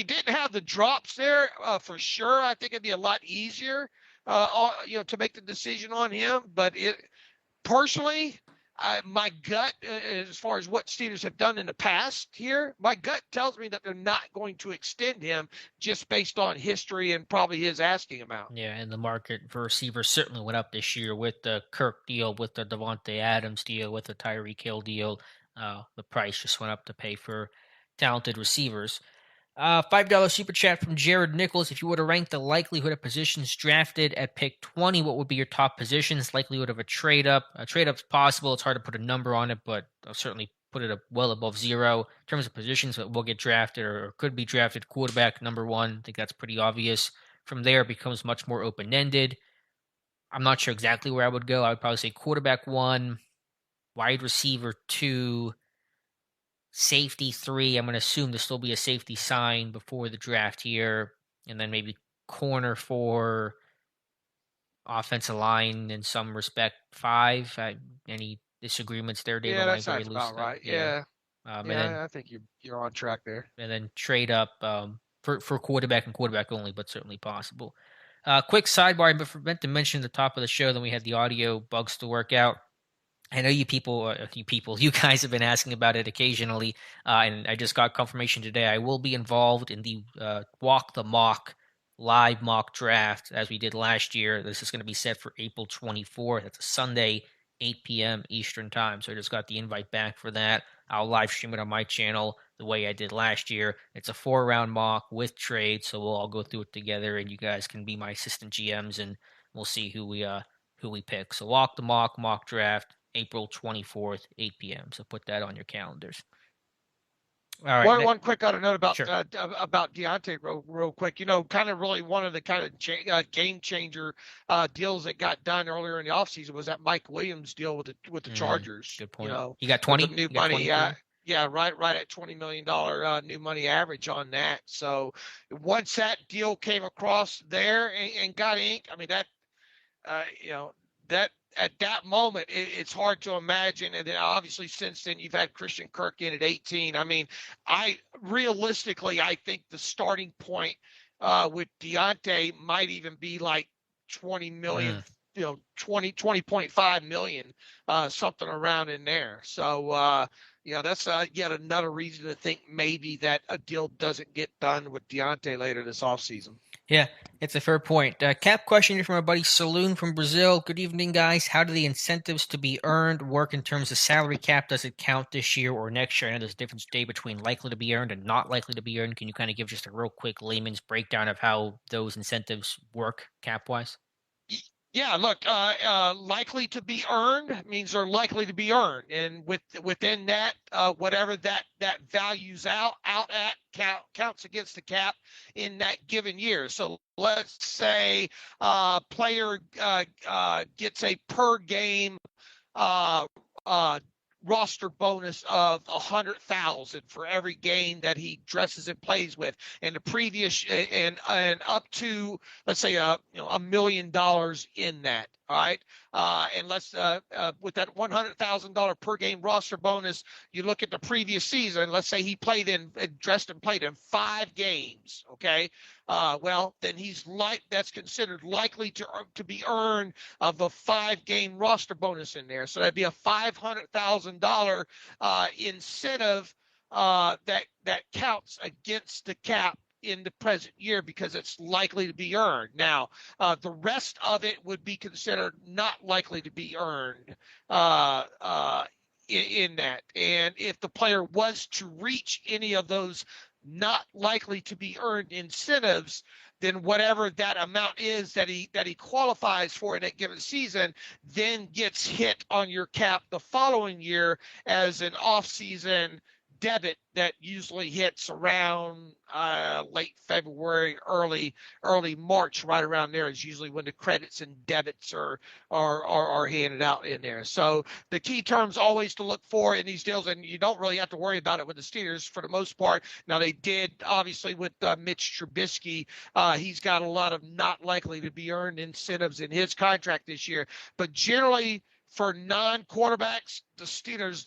didn't have the drops there, for sure, I think it'd be a lot easier, to make the decision on him. But personally, my gut, as far as what Steelers have done in the past here, my gut tells me that they're not going to extend him just based on history and probably his asking amount. Yeah, and the market for receivers certainly went up this year with the Kirk deal, with the Devontae Adams deal, with the Tyreek Hill deal. The price just went up to pay for talented receivers. $5 super chat from Jared Nichols. If you were to rank the likelihood of positions drafted at pick 20, what would be your top positions? Likelihood of a trade up. A trade up's possible. It's hard to put a number on it, but I'll certainly put it well above zero. In terms of positions that will get drafted or could be drafted, quarterback number one. I think that's pretty obvious. From there, it becomes much more open ended. I'm not sure exactly where I would go. I would probably say quarterback one, wide receiver two, safety three. I'm going to assume there'll still be a safety sign before the draft here, and then maybe corner four, offensive line in some respect five. Any disagreements there, Dave? Yeah, I that want to very sounds loose about that. right. Yeah. Yeah, Um, and then yeah, I think you're on track there. trade up for quarterback and quarterback only, but certainly possible. Quick sidebar, but meant to mention at the top of the show. Then we had the audio bugs to work out. I know you guys have been asking about it occasionally, and I just got confirmation today. I will be involved in the Walk the Mock live mock draft as we did last year. This is going to be set for April 24th. That's a Sunday, 8 p.m. Eastern Time. So I just got the invite back for that. I'll live stream it on my channel the way I did last year. It's a 4-round mock with trade, so we'll all go through it together, and you guys can be my assistant GMs, and we'll see who we pick. So walk the mock draft, April 24th, 8 p.m. So put that on your calendars. All right. One quick other note Sure. about Diontae real quick. Kind of really one of the kind of game changer deals that got done earlier in the offseason was that Mike Williams deal with the Chargers. Good point. You got With the 20? new You got money. 20 for him? Yeah, right at $20 million new money average on that. So once that deal came across there and got inked, I mean that at that moment it's hard to imagine. And then obviously since then you've had Christian Kirk in at 18. I mean, I think the starting point with Diontae might even be like 20 million, Mm. 20.5 million, something around in there. So that's yet another reason to think maybe that a deal doesn't get done with Diontae later this offseason. Yeah, it's a fair point. Cap question here from our buddy Saloon from Brazil. Good evening, guys. How do the incentives to be earned work in terms of salary cap? Does it count this year or next year? I know there's a difference today between likely to be earned and not likely to be earned. Can you kind of give just a real quick layman's breakdown of how those incentives work cap wise? Yeah, look, likely to be earned means they're likely to be earned, and within that, whatever that values out at counts against the cap in that given year. So let's say player gets a per game uh, uh, roster bonus of 100,000 for every game that he dresses and plays with, and the previous and up to, let's say, $1 million in that. All right, and let's with that $100,000 per game roster bonus, you look at the previous season. Let's say he played in dressed and played in 5 games. Okay, well then that's considered likely to be earned of a 5 game roster bonus in there. So that'd be a $500,000 incentive that counts against the cap in the present year because it's likely to be earned. Now, the rest of it would be considered not likely to be earned in that. And if the player was to reach any of those not likely to be earned incentives, then whatever that amount is that he qualifies for in a given season then gets hit on your cap the following year as an off-season debit that usually hits around late February, early March. Right around there is usually when the credits and debits are handed out in there. So the key terms always to look for in these deals, and you don't really have to worry about it with the Steelers for the most part. Now they did obviously with Mitch Trubisky. He's got a lot of not likely to be earned incentives in his contract this year, but generally for non-quarterbacks, the Steelers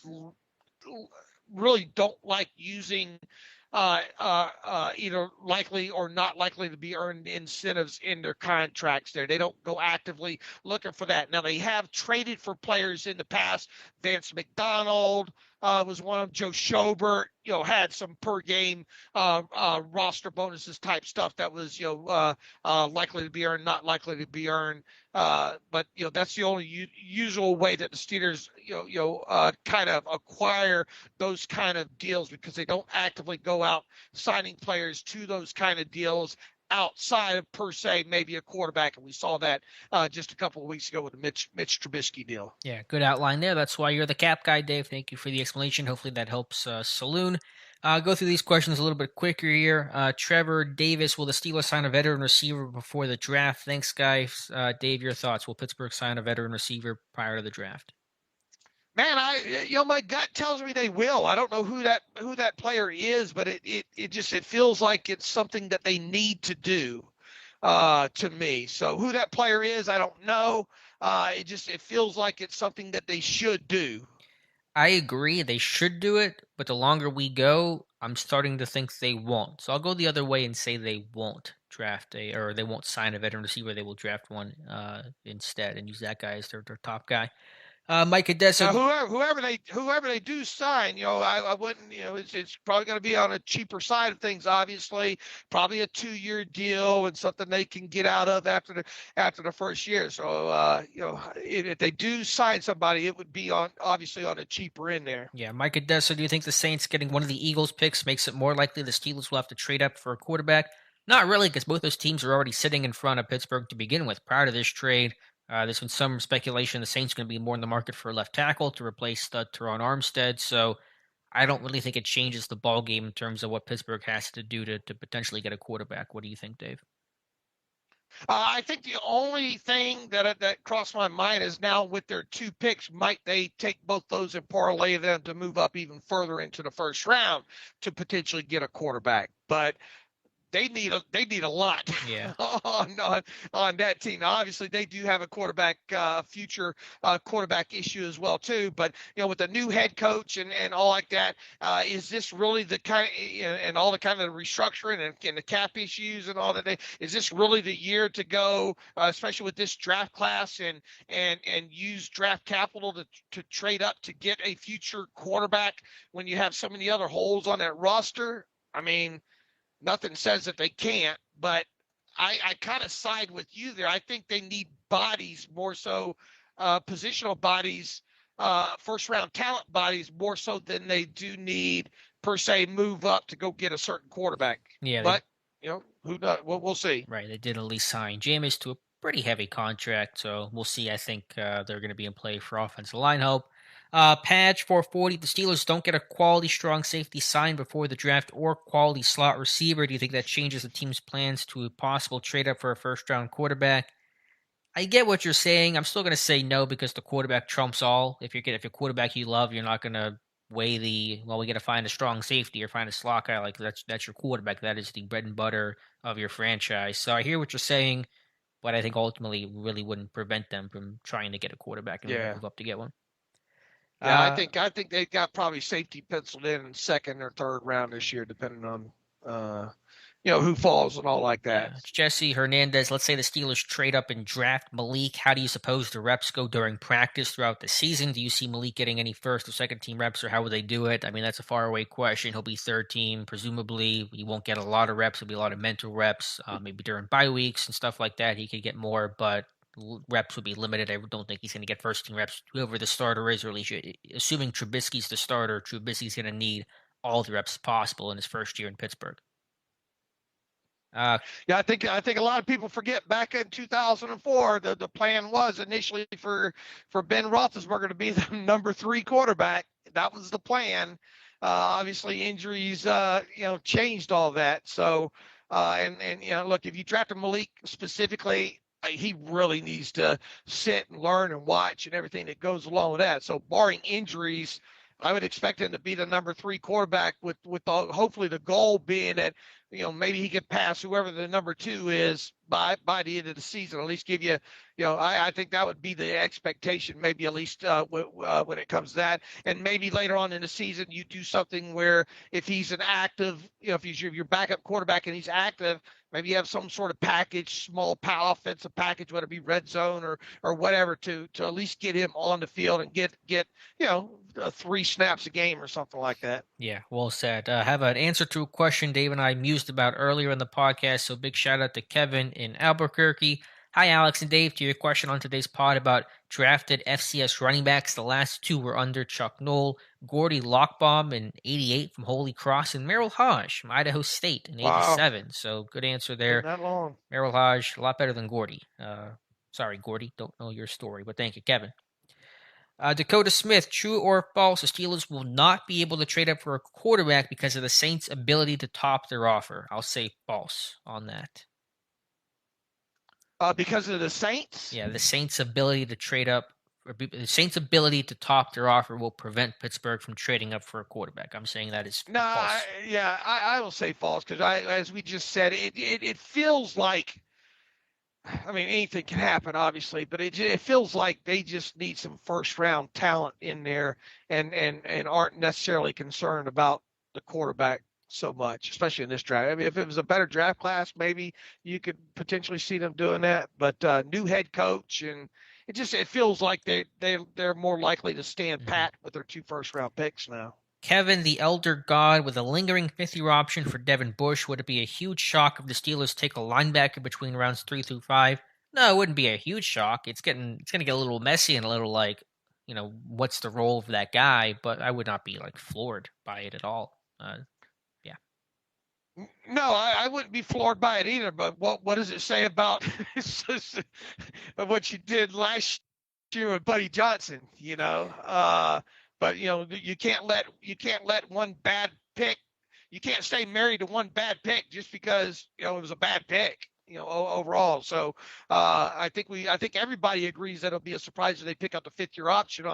really don't like using either likely or not likely to be earned incentives in their contracts there. They don't go actively looking for that. Now, they have traded for players in the past. Vance McDonald was one of them. Joe Schobert, had some per game roster bonuses type stuff that was, likely to be earned, not likely to be earned. But that's the only usual way that the Steelers, kind of acquire those kind of deals because they don't actively go out signing players to those kind of deals outside of per se maybe a quarterback, and we saw that just a couple of weeks ago with the Mitch Trubisky deal. Yeah, good outline there. That's why you're the cap guy, Dave. Thank you for the explanation. Hopefully that helps Saloon. Go through these questions a little bit quicker here. Trevor Davis, will the Steelers sign a veteran receiver before the draft? Thanks, guys. Dave, your thoughts. Will Pittsburgh sign a veteran receiver prior to the draft? Man, my gut tells me they will. I don't know who that player is, but it feels like it's something that they need to do to me. So who that player is, I don't know. It feels like it's something that they should do. I agree. They should do it, but the longer we go, I'm starting to think they won't. So I'll go the other way and say they won't or they won't sign a veteran receiver. They will draft one instead and use that guy as their top guy. Mike Now, Odessa. whoever they do sign, I wouldn't, it's probably going to be on a cheaper side of things. Obviously, probably a 2-year deal and something they can get out of after the first year. So, if they do sign somebody, it would be obviously on a cheaper end there. Yeah, Mike Odessa, do you think the Saints getting one of the Eagles picks makes it more likely the Steelers will have to trade up for a quarterback? Not really, because both those teams are already sitting in front of Pittsburgh to begin with. Prior to this trade, there's been some speculation the Saints going to be more in the market for a left tackle to replace Teron Armstead. So I don't really think it changes the ball game in terms of what Pittsburgh has to do to potentially get a quarterback. What do you think, Dave? I think the only thing that crossed my mind is now with their 2 picks, might they take both those and parlay them to move up even further into the first round to potentially get a quarterback? But they need a lot Yeah. on that team. Now, obviously, they do have a future quarterback issue as well too. But with the new head coach and all like that, is this really the kind and all the kind of restructuring and the cap issues and all that? Is this really the year to go, especially with this draft class and use draft capital to trade up to get a future quarterback when you have so many other holes on that roster? I mean, nothing says that they can't, but I kind of side with you there. I think they need bodies more so, positional bodies, first round talent bodies more so than they do need per se move up to go get a certain quarterback. Yeah. But who knows? We'll see. Right. They did at least sign Jameis to a pretty heavy contract, so we'll see. I think they're going to be in play for offensive line help. Patch 440. The Steelers don't get a quality strong safety signed before the draft or quality slot receiver. Do you think that changes the team's plans to a possible trade up for a first round quarterback? I get what you're saying. I'm still going to say no because the quarterback trumps all. If your quarterback you love, you're not going to weigh we got to find a strong safety or find a slot guy. Like that's your quarterback. That is the bread and butter of your franchise. So I hear what you're saying, but I think ultimately really wouldn't prevent them from trying to get a quarterback and Yeah. move up to get one. Yeah, I Uh, think they got probably safety penciled in second or third round this year, depending on who falls and all like that. Yeah, it's Jesse Hernandez. Let's say the Steelers trade up and draft Malik. How do you suppose the reps go during practice throughout the season? Do you see Malik getting any first or second team reps, or how would they do it? I mean, that's a faraway question. He'll be third team, presumably. He won't get a lot of reps. It'll be a lot of mental reps, maybe during bye weeks and stuff like that. He could get more, but reps would be limited. I don't think he's going to get first team reps. Whoever the starter is, or at least assuming Trubisky's the starter, Trubisky's going to need all the reps possible in his first year in Pittsburgh. Uh, Yeah, I think a lot of people forget back in 2004 the plan was initially for Ben Roethlisberger to be the number 3 quarterback. That was the plan. Obviously, injuries changed all that. So and look, if you drafted Malik specifically, he really needs to sit and learn and watch and everything that goes along with that. So barring injuries, I would expect him to be the number 3 quarterback with hopefully the goal being that maybe he could pass whoever the number 2 is by the end of the season. At least give you, I think that would be the expectation. Maybe at least when it comes to that, and maybe later on in the season you do something where if he's an active, if he's your backup quarterback and he's active, maybe you have some sort of package, small offensive package, whether it be red zone or whatever, to at least get him on the field and get 3 snaps a game or something like that. Yeah, well said. Have an answer to a question Dave and I mused about earlier in the podcast. So big shout out to Kevin in Albuquerque. Hi, Alex and Dave. To your question on today's pod about drafted FCS running backs, the last 2 were under Chuck Noll, Gordy Lockbaum in '88 from Holy Cross, and Merrill Hodge from Idaho State in Wow, '87. So good answer wasn't there. that long. Merrill Hodge, a lot better than Gordy. Sorry, Gordy, don't know your story, but thank you, Kevin. Dakota Smith, true or false? The Steelers will not be able to trade up for a quarterback because of the Saints' ability to top their offer. I'll say false on that. Because of the Saints. Yeah, the Saints' ability to trade up, or the Saints' ability to top their offer will prevent Pittsburgh from trading up for a quarterback. I'm saying that is No, false. I will say false because as we just said, it feels like, I mean, anything can happen, obviously, but it feels like they just need some first round talent in there, and aren't necessarily concerned about the quarterback so much, especially in this draft. I mean, if it was a better draft class, maybe you could potentially see them doing that. But new head coach, and it feels like they're more likely to stand Mhm. pat with their 2 first round picks now. Kevin, the Elder God, with a lingering fifth-year option for Devin Bush, would it be a huge shock if the Steelers take a linebacker between rounds 3 through 5? No, it wouldn't be a huge shock. It's going to get a little messy and a little like, what's the role of that guy? But I would not be like floored by it at all. Yeah. No, I wouldn't be floored by it either. But what does it say about what you did last year with Buddy Johnson? But you can't let one bad pick. You can't stay married to one bad pick just because it was a bad pick. Overall. So I think everybody agrees that it'll be a surprise if they pick up the 5th-year option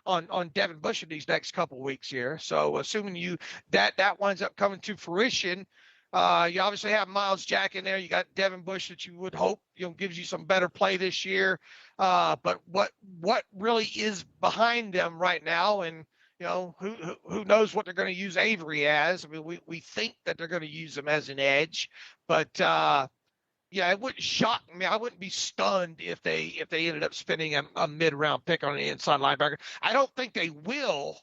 on Devin Bush in these next couple of weeks here. So assuming that winds up coming to fruition, you obviously have Miles Jack in there. You got Devin Bush that you would hope gives you some better play this year. But what really is behind them right now, and who knows what they're going to use Avery as? I mean, we think that they're going to use him as an edge, but yeah, it wouldn't shock me. I wouldn't be stunned if they ended up spending a mid-round pick on an inside linebacker. I don't think they will,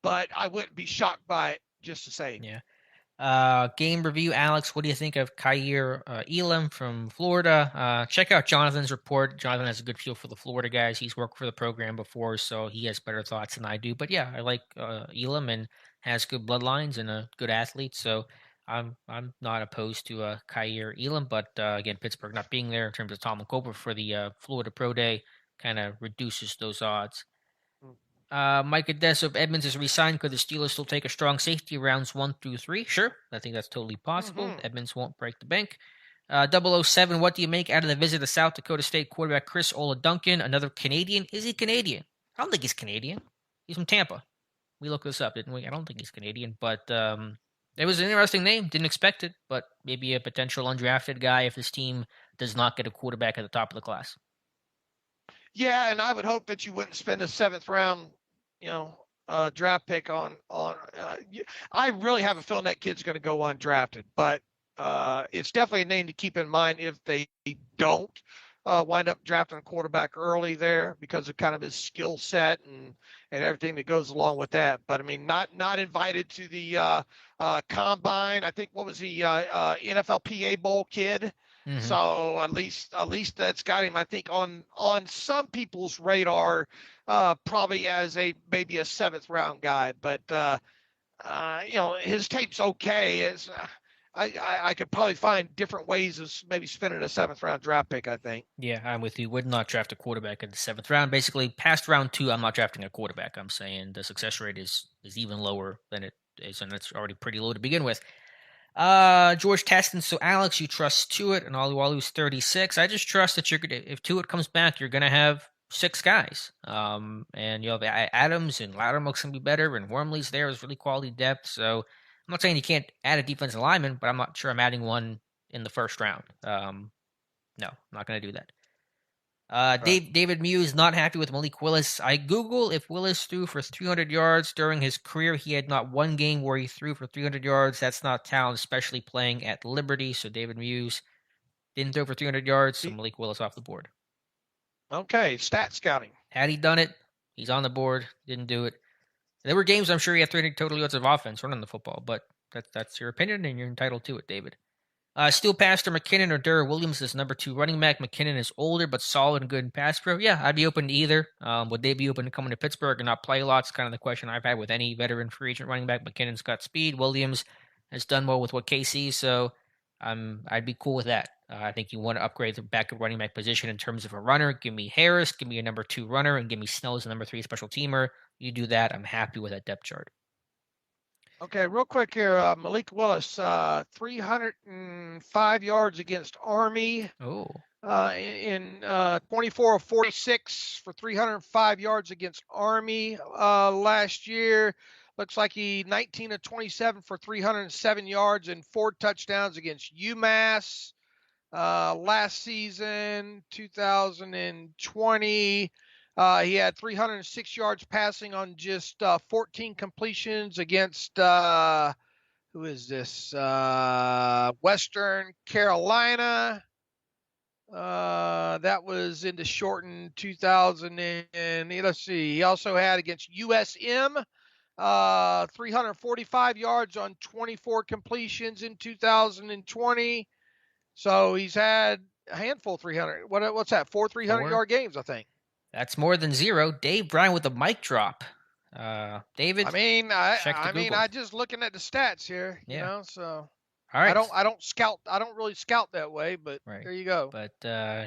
but I wouldn't be shocked by it just the same. Yeah. Game review, Alex. What do you think of Kaiir Elam from Florida? Check out Jonathan's report. Jonathan has a good feel for the Florida guys. He's worked for the program before, so he has better thoughts than I do. But yeah, I like Elam and has good bloodlines and a good athlete. So I'm not opposed to Kyer Elam, but again, Pittsburgh not being there in terms of Tom Cooper for the Florida Pro Day kind of reduces those odds. Mm. Mike Odessa of Edmonds is re-signed. Could the Steelers still take a strong safety rounds 1 through 3? Sure, I think that's totally possible. Mm-hmm. Edmonds won't break the bank. 007, what do you make out of the visit of South Dakota State quarterback Chris Oladuncan, another Canadian? Is he Canadian? I don't think he's Canadian. He's from Tampa. We looked this up, didn't we? I don't think he's Canadian, but it was an interesting name. Didn't expect it, but maybe a potential undrafted guy if this team does not get a quarterback at the top of the class. Yeah, and I would hope that you wouldn't spend a seventh round, draft pick on. I really have a feeling that kid's going to go undrafted, but it's definitely a name to keep in mind if they don't wind up drafting a quarterback early there because of kind of his skill set and everything that goes along with that. But I mean, not invited to the combine. I think what was the NFLPA Bowl kid. Mm-hmm. So at least that's got him, I think, on some people's radar, probably as maybe a seventh round guy. But his tape's okay. I could probably find different ways of maybe spending a seventh round draft pick, I think. Yeah, I'm with you. Would not draft a quarterback in the seventh round. Basically, past round 2, I'm not drafting a quarterback. I'm saying the success rate is even lower than it is, and it's already pretty low to begin with. George Teston. So Alex, you trust Tuitt and Alualu's 36. I just trust that if Tuitt comes back, you're gonna have 6 guys. And you have Adams and Loudermilk's gonna be better, and Wormley's there is really quality depth. So I'm not saying you can't add a defensive lineman, but I'm not sure I'm adding one in the first round. No, I'm not gonna do that. Right. David Muse not happy with Malik Willis. I Google if Willis threw for 300 yards during his career. He had not one game where he threw for 300 yards. That's not talent, especially playing at Liberty. So David Muse didn't throw for 300 yards. So Malik Willis off the board. Okay, stat scouting. Had he done it, he's on the board. Didn't do it. There were games I'm sure he had 300 total yards of offense running the football, but that's your opinion and you're entitled to it, David. Still Pastor McKinnon or Durr Williams is number 2 running back. McKinnon is older but solid and good in pass pro. Yeah, I'd be open to either. Would they be open to coming to Pittsburgh and not play lots? Kind of the question I've had with any veteran free agent running back. McKinnon's got speed. Williams has done well with what KC, so I'd be cool with that. I think you want to upgrade the backup running back position in terms of a runner. Give me Harris, give me a number 2 runner, and give me Snell as a number 3 special teamer. You do that, I'm happy with that depth chart. Okay, real quick here, Malik Willis, 305 yards against Army. Oh. In 24 of 46 for 305 yards against Army last year. Looks like he 19 of 27 for 307 yards and 4 touchdowns against UMass. Last season, 2020, he had 306 yards passing on just 14 completions against, who is this? Western Carolina. That was into shortened 2000 and let's see. He also had against USM 345 yards on 24 completions in 2020. So he's had a handful of 300. What's that? 4 300-yard games, I think. That's more than 0. Dave Bryan with the mic drop. David. I just looking at the stats here, so. All right. I don't scout. I don't really scout that way, but right. There you go. But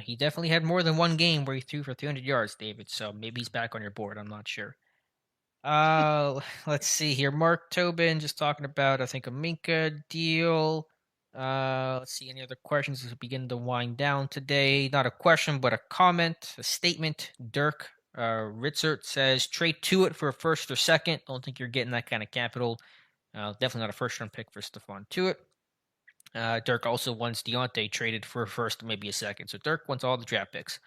he definitely had more than one game where he threw for 300 yards, David. So maybe he's back on your board. I'm not sure. Let's see here. Mark Tobin just talking about, I think, a Minka deal. Let's see any other questions as we begin to wind down today. Not a question, but a comment, a statement. Dirk Ritzert says trade Tuitt for a first or second. Don't think you're getting that kind of capital. Definitely not a first round pick for Stephon Tuitt. Dirk also wants Diontae traded for a first, maybe a second. So Dirk wants all the draft picks.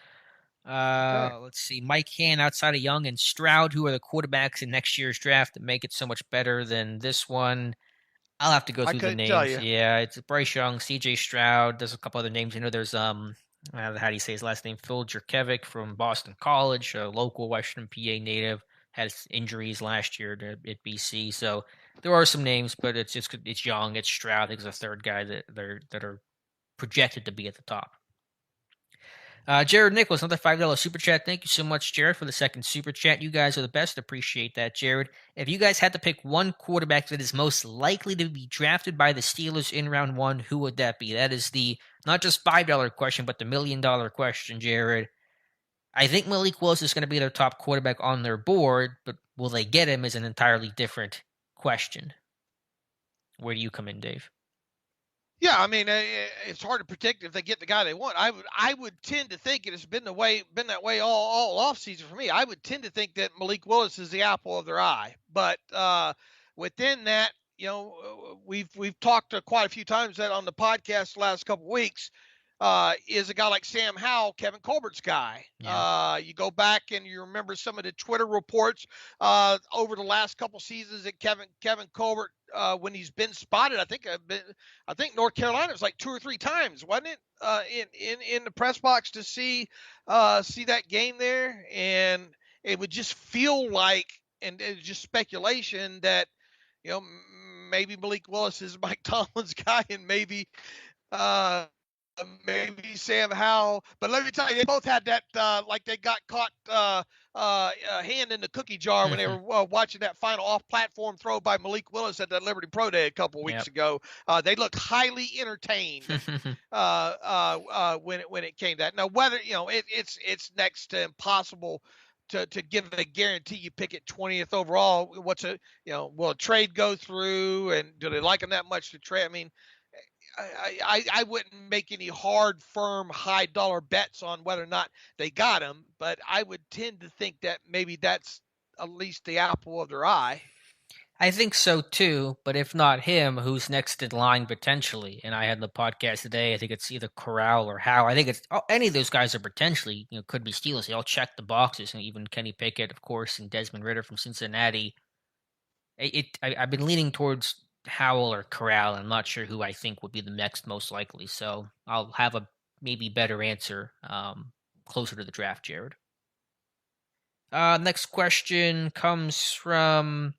Okay. Let's see. Mike Han outside of Young and Stroud, who are the quarterbacks in next year's draft that make it so much better than this one. I'll have to go through the names. Yeah, it's Bryce Young, CJ Stroud. There's a couple other names. There's how do you say his last name? Phil Jurkevic from Boston College, a local Western PA native. Had injuries last year at BC. So there are some names, but it's Young, it's Stroud. I think it's a third guy that are projected to be at the top. Jared Nichols, another $5 super chat. Thank you so much, Jared, for the second super chat. You guys are the best. Appreciate that, Jared. If you guys had to pick one quarterback that is most likely to be drafted by the Steelers in round one, who would that be? That is the not just $5 question, but the $1,000,000 question, Jared. I think Malik Willis is going to be their top quarterback on their board, but will they get him is an entirely different question. Where do you come in, Dave? Yeah, I mean, it's hard to predict if they get the guy they want. I would tend to think, and it's been that way all off season for me. I would tend to think that Malik Willis is the apple of their eye. But within that, we've talked quite a few times that on the podcast the last couple of weeks. Is a guy like Sam Howell, Kevin Colbert's guy. Yeah. You go back and you remember some of the Twitter reports over the last couple seasons that Kevin Colbert, when he's been spotted, I think North Carolina was like 2 or 3 times, wasn't it? In the press box to see that game there, and it would just feel like, and it's just speculation that maybe Malik Willis is Mike Tomlin's guy, and maybe Sam Howell, but let me tell you, they both had that like they got caught hand in the cookie jar when they were watching that final off-platform throw by Malik Willis at the Liberty Pro Day a couple of weeks ago. They looked highly entertained when it came to that. Now, whether it's next to impossible to give a guarantee you pick it 20th overall. Will a trade go through, and do they like him that much to trade? I mean, I wouldn't make any hard, firm, high dollar bets on whether or not they got him, but I would tend to think that maybe that's at least the apple of their eye. I think so too, but if not him, who's next in line potentially? And I had the podcast today. I think it's either Corral or Howe. I think it's any of those guys are potentially, could be Steelers. They all check the boxes, and even Kenny Pickett, of course, and Desmond Ridder from Cincinnati. I've been leaning towards Howell or Corral. I'm not sure who I think would be the next most likely. So I'll have a maybe better answer closer to the draft, Jared. Next question comes from,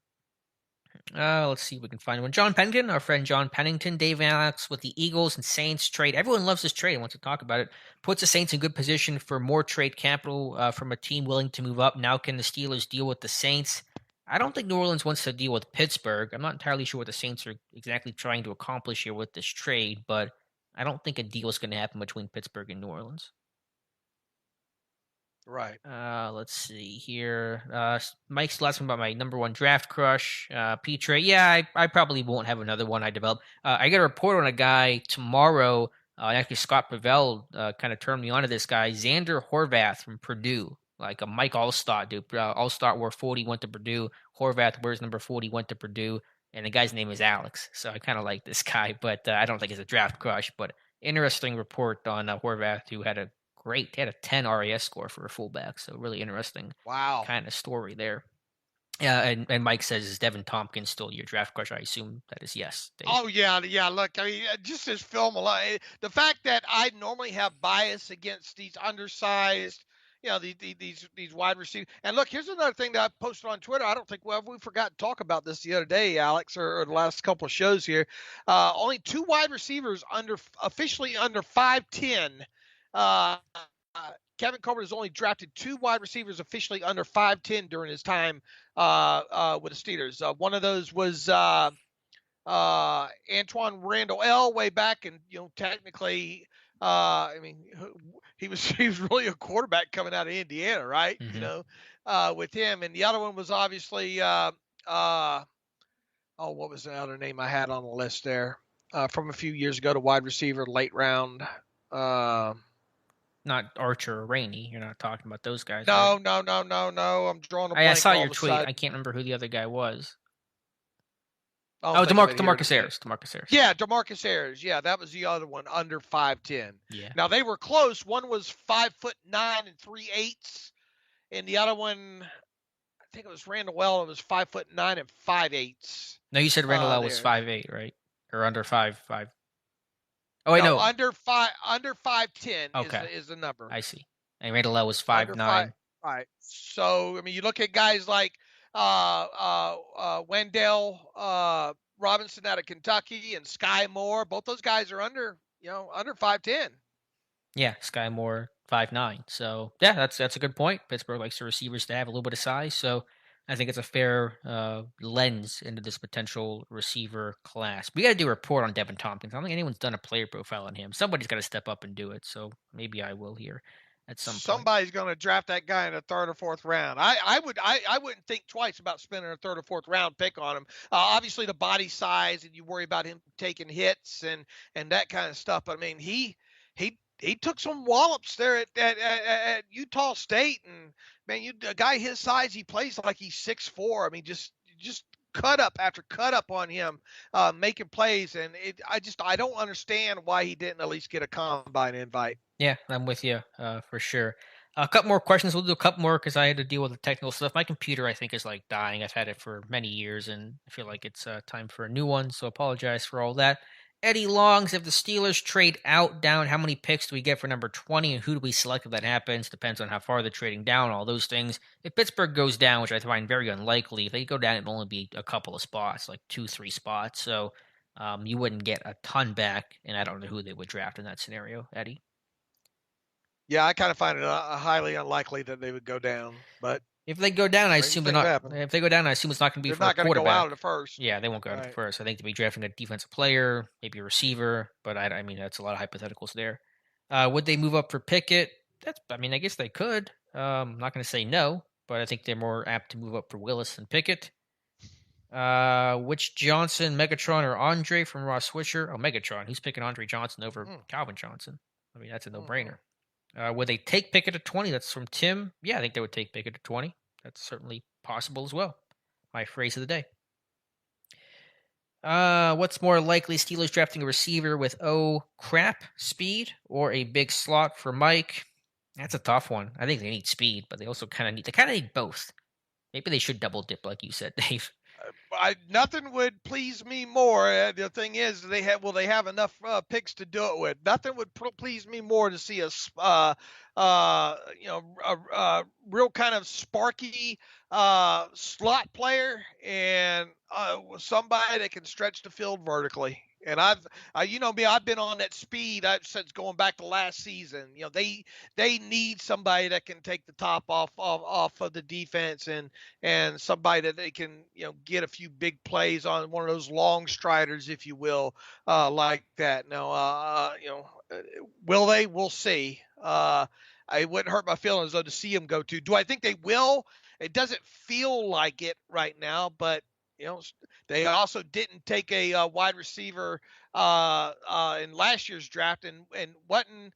let's see if we can find one. John Pennington, our friend John Pennington. Dave and Alex with the Eagles and Saints trade. Everyone loves this trade and wants to talk about it. Puts the Saints in good position for more trade capital from a team willing to move up. Now can the Steelers deal with the Saints? I don't think New Orleans wants to deal with Pittsburgh. I'm not entirely sure what the Saints are exactly trying to accomplish here with this trade, but I don't think a deal is going to happen between Pittsburgh and New Orleans. Right. Let's see here. Mike's still asking about my number one draft crush, Petre. Yeah, I probably won't have another one I develop. I got a report on a guy tomorrow. Actually, Scott Pavel kind of turned me on to this guy, Xander Horvath from Purdue. Like a Mike Allstott dude. Allstott wore 40, went to Purdue. Horvath wears number 40, went to Purdue. And the guy's name is Alex. So I kind of like this guy, but I don't think he's a draft crush. But interesting report on Horvath, who had a 10 RAS score for a fullback. So really interesting kind of story there. And Mike says, is Devin Tompkins still your draft crush? I assume that is yes. Dave. Oh, yeah. Look, I mean, just this film alone, the fact that I normally have bias against these undersized, these wide receivers. And look, here's another thing that I posted on Twitter. I don't think we forgot to talk about this the other day, Alex, or the last couple of shows here. Only 2 wide receivers officially under 5'10". Kevin Colbert has only drafted 2 wide receivers officially under 5'10" during his time with the Steelers. One of those was Antoine Randall L. way back, and technically, I mean, he was really a quarterback coming out of Indiana, right? Mm-hmm. With him, and the other one was obviously what was the other name I had on the list there from a few years ago? The wide receiver, late round. Not Archer or Rainey. You're not talking about those guys. No, right? no. I'm drawing a blank. I saw your tweet. I can't remember who the other guy was. DeMarcus Ayers. Yeah, DeMarcus Ayers. Yeah, that was the other one, under 5'10". Yeah. Now they were close. One was 5'9" and 3/8, and the other one, I think it was Randall Well. It was 5'9" and 5/8. No, you said Randall L was 5'8", right? Or under 5'5". Oh wait, no. Under 5'10" okay. is the number. I see. And Randall L was 5'9". Right. So I mean, you look at guys like Wendell Robinson out of Kentucky and Sky Moore. Both those guys are under 5'10". Yeah, Sky Moore, 5'9". So yeah, that's a good point. Pittsburgh likes the receivers to have a little bit of size, so I think it's a fair lens into this potential receiver class. We got to do a report on Devin Tompkins. I don't think anyone's done a player profile on him. Somebody's got to step up and do it. So maybe I will here at some point. Somebody's going to draft that guy in the third or fourth round. I wouldn't think twice about spending a third or fourth round pick on him. Obviously, the body size, and you worry about him taking hits and that kind of stuff. But I mean, he took some wallops there at Utah State, and man, a guy his size, he plays like he's 6'4". I mean, just cut up after cut up on him, making plays, and I don't understand why he didn't at least get a combine invite. Yeah, I'm with you for sure. A couple more questions. We'll do a couple more because I had to deal with the technical stuff. My computer, I think, is like dying. I've had it for many years, and I feel like it's time for a new one. So apologize for all that. Eddie Longs, if the Steelers trade out, down, how many picks do we get for number 20, and who do we select if that happens? Depends on how far they're trading down, all those things. If Pittsburgh goes down, which I find very unlikely, if they go down, it'll only be a couple of spots, like 2-3 spots. So you wouldn't get a ton back, and I don't know who they would draft in that scenario, Eddie. Yeah, I kind of find it highly unlikely that they would go down. But if they go down, I assume they're not. happen. If they go down, I assume it's not going to be they're for not a quarterback. Go out of the first. Yeah, they won't go out of the first. I think they'll be drafting a defensive player, maybe a receiver. But I mean, that's a lot of hypotheticals there. Would they move up for Pickett? I mean, I guess they could. I'm not going to say no, but I think they're more apt to move up for Willis than Pickett. Which Johnson, Megatron, or Andre from Ross Swisher? Oh, Megatron. Who's picking Andre Johnson over Calvin Johnson? I mean, that's a no-brainer. Would they take Pickett at 20? That's from Tim. Yeah, I think they would take Pickett at 20. That's certainly possible as well. My phrase of the day. What's more likely, Steelers drafting a receiver with crap speed or a big slot for Mike? That's a tough one. I think they need speed, but they also kind of need both. Maybe they should double dip, like you said, Dave. Nothing would please me more. The thing is, they have enough picks to do it with. Nothing would please me more to see a real kind of sparky slot player and somebody that can stretch the field vertically. And I've been on that speed since going back to last season. They need somebody that can take the top off of the defense and somebody that they can get a few big plays on, one of those long striders, if you will, like that. Now, will they? We'll see. It wouldn't hurt my feelings though to see them go to. Do I think they will? It doesn't feel like it right now, but they also didn't take a wide receiver in last year's draft, and wasn't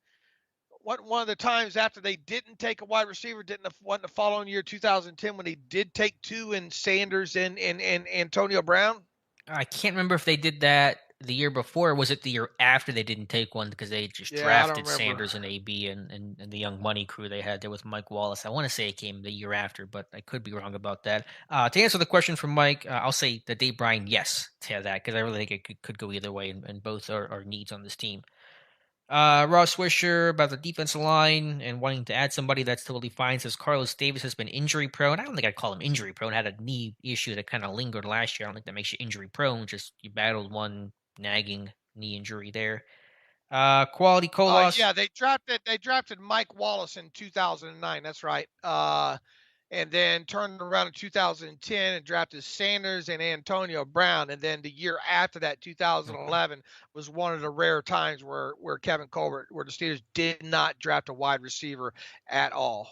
one of the times after they didn't take a wide receiver, wasn't the following year 2010 when they did take two in Sanders and Antonio Brown? I can't remember if they did that the year before, or was it the year after they didn't take one because they just drafted Sanders and AB and the Young Money crew they had there with Mike Wallace. I want to say it came the year after, but I could be wrong about that. To answer the question from Mike, I'll say the Dave Bryan yes to that because I really think it could go either way, and both are needs on this team. Ross Swisher about the defensive line and wanting to add somebody that's totally fine. Says Carlos Davis has been injury prone. I don't think I'd call him injury prone. Had a knee issue that kind of lingered last year. I don't think that makes you injury prone. Just you battled one nagging knee injury there. Quality Colos. Yeah, they drafted Mike Wallace in 2009. That's right. And then turned around in 2010 and drafted Sanders and Antonio Brown. And then the year after that, 2011, was one of the rare times where Kevin Colbert, where the Steelers did not draft a wide receiver at all.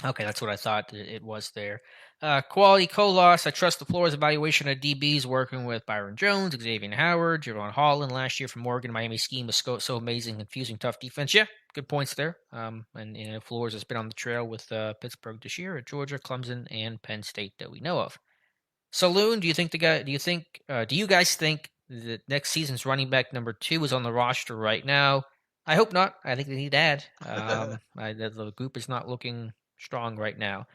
Okay, that's what I thought it was there. Quality Colos. I trust the floor's evaluation of DBs working with Byron Jones, Xavier Howard, Javon Holland last year from Morgan. Miami scheme was so amazing, confusing, tough defense. Yeah, good points there. And Flores has been on the trail with Pittsburgh this year, at Georgia, Clemson, and Penn State that we know of. Saloon, do you guys think that next season's running back number 2 is on the roster right now? I hope not. I think they need to add. The group is not looking strong right now.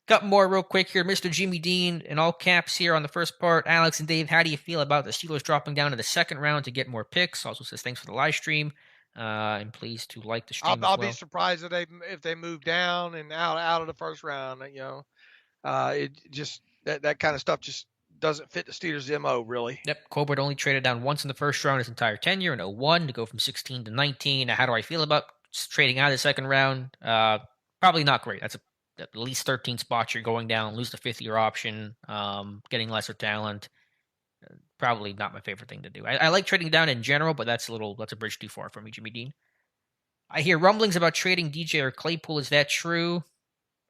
Got more real quick here. Mr. Jimmy Dean in all caps here on the first part. Alex and Dave, how do you feel about the Steelers dropping down to the second round to get more picks? Also says thanks for the live stream. And please to like the stream. I'll be surprised if they move down and out of the first round. It just that kind of stuff just doesn't fit the Steelers' MO, really. Yep. Colbert only traded down once in the first round his entire tenure in 2001 to go from 16 to 19. Now, how do I feel about trading out of the second round, probably not great. That's at least 13 spots you're going down, lose the fifth-year option, getting lesser talent. Probably not my favorite thing to do. I like trading down in general, but that's a bridge too far for me, Jimmy Dean. I hear rumblings about trading DJ or Claypool. Is that true?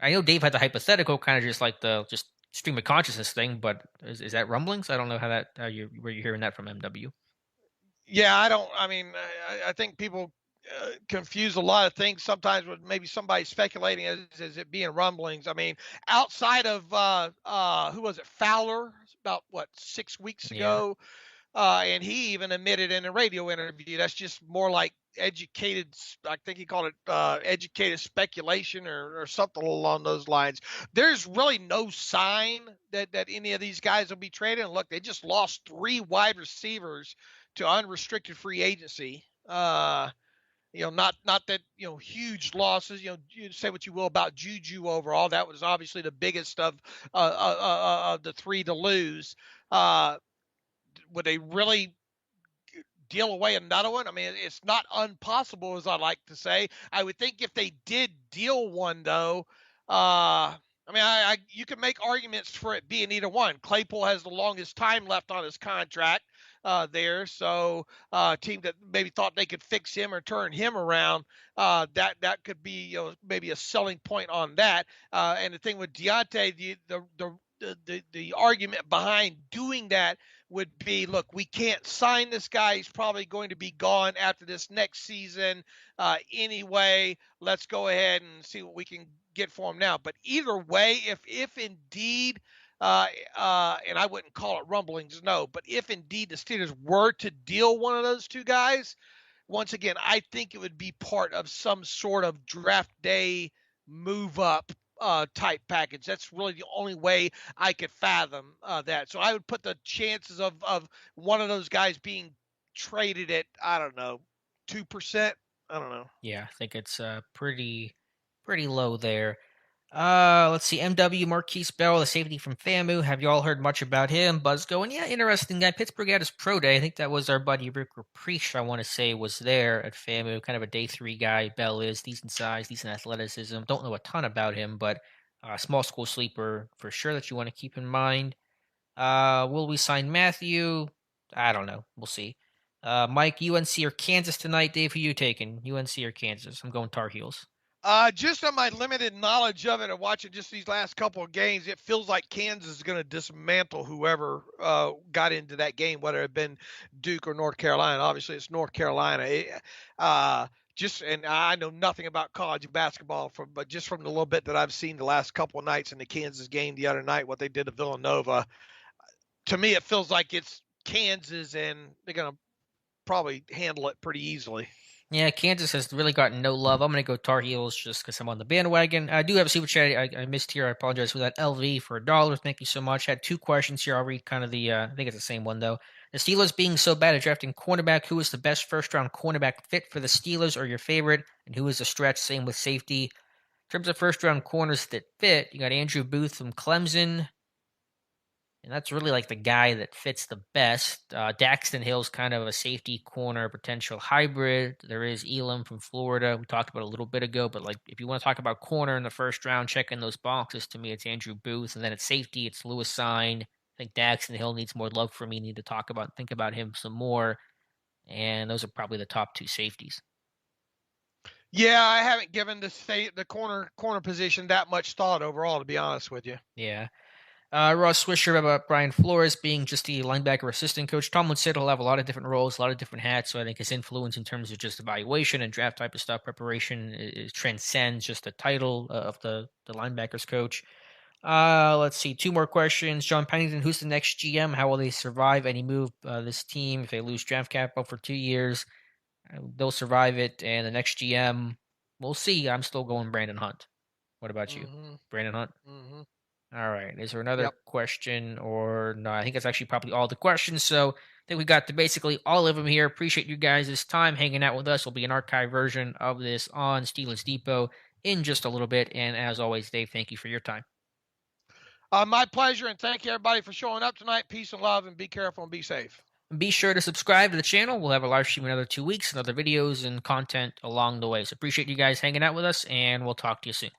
I know Dave had the hypothetical, kind of just like the just stream of consciousness thing, but is that rumblings? I don't know how you where you're hearing that from MW. Yeah, I don't. I mean, I think people confuse a lot of things sometimes with maybe somebody speculating as it being rumblings. I mean, outside of who was it, Fowler, about what 6 weeks Yeah, ago, and he even admitted in a radio interview that's just more like educated. I think he called it educated speculation or something along those lines. There's really no sign that any of these guys will be traded. And look, they just lost 3 wide receivers to unrestricted free agency. Not that huge losses. You say what you will about Juju overall. That was obviously the biggest of the three to lose. Would they really deal away another one? I mean, it's not impossible, as I like to say. I would think if they did deal one, though, I mean, you can make arguments for it being either one. Claypool has the longest time left on his contract there, so a team that maybe thought they could fix him or turn him around, that could be maybe a selling point on that. And the thing with Diontae, the argument behind doing that would be, look, we can't sign this guy. He's probably going to be gone after this next season anyway. Let's go ahead and see what we can get for him now. But either way, if indeed, and I wouldn't call it rumblings, no, but if indeed the Steelers were to deal one of those two guys, once again, I think it would be part of some sort of draft day move up type package. That's really the only way I could fathom that. So I would put the chances of one of those guys being traded at, I don't know, 2%. I don't know. yeah, I think it's pretty low there. Let's see. MW Marquise Bell, the safety from FAMU. Have you all heard much about him? Buzz going, yeah, interesting guy. Pittsburgh had his pro day. I think that was our buddy Rick Repreach, I want to say, was there at FAMU. Kind of a day 3 guy. Bell is decent size, decent athleticism. Don't know a ton about him, but small school sleeper for sure that you want to keep in mind. Will we sign Matthew? I don't know. We'll see. Mike, UNC or Kansas tonight? Dave, who you taking? UNC or Kansas? I'm going Tar Heels. Just on my limited knowledge of it and watching just these last couple of games, it feels like Kansas is going to dismantle whoever got into that game, whether it been Duke or North Carolina. Obviously, it's North Carolina. And I know nothing about college basketball, but just from the little bit that I've seen the last couple of nights in the Kansas game the other night, what they did to Villanova, to me, it feels like it's Kansas, and they're going to probably handle it pretty easily. Yeah, Kansas has really gotten no love. I'm going to go Tar Heels just because I'm on the bandwagon. I do have a super chat I missed here. I apologize for that. LV for $1. Thank you so much. Had 2 questions here. I'll read kind of I think it's the same one, though. The Steelers being so bad at drafting cornerback, who is the best first-round cornerback fit for the Steelers or your favorite? And who is the stretch? Same with safety. In terms of first-round corners that fit, you got Andrew Booth from Clemson. And that's really like the guy that fits the best. Daxton Hill's kind of a safety corner potential hybrid. There is Elam from Florida. We talked about a little bit ago, but like if you want to talk about corner in the first round, checking those boxes, to me it's Andrew Booth. And then at safety, it's Lewis Sign. I think Daxton Hill needs more love for me. Need to think about him some more. And those are probably the top 2 safeties. Yeah, I haven't given the corner position that much thought overall, to be honest with you. Yeah. Ross Swisher about Brian Flores being just the linebacker assistant coach. Tomlin said he'll have a lot of different roles, a lot of different hats. So I think his influence in terms of just evaluation and draft type of stuff, preparation, transcends just the title of the linebackers coach. Let's see. 2 more questions. John Pennington, who's the next GM? How will they survive any move this team if they lose draft capital for 2 years? They'll survive it. And the next GM, we'll see. I'm still going Brandon Hunt. What about you? Brandon Hunt? Mm-hmm. All right. Is there another Yep. question or no? I think that's actually probably all the questions. So I think we got to basically all of them here. Appreciate you guys' time hanging out with us. Will be an archive version of this on Steelers Depot in just a little bit. And as always, Dave, thank you for your time. My pleasure, and thank you everybody for showing up tonight. Peace and love, and be careful and be safe. Be sure to subscribe to the channel. We'll have a live stream in another 2 weeks and other videos and content along the way. So appreciate you guys hanging out with us, and we'll talk to you soon.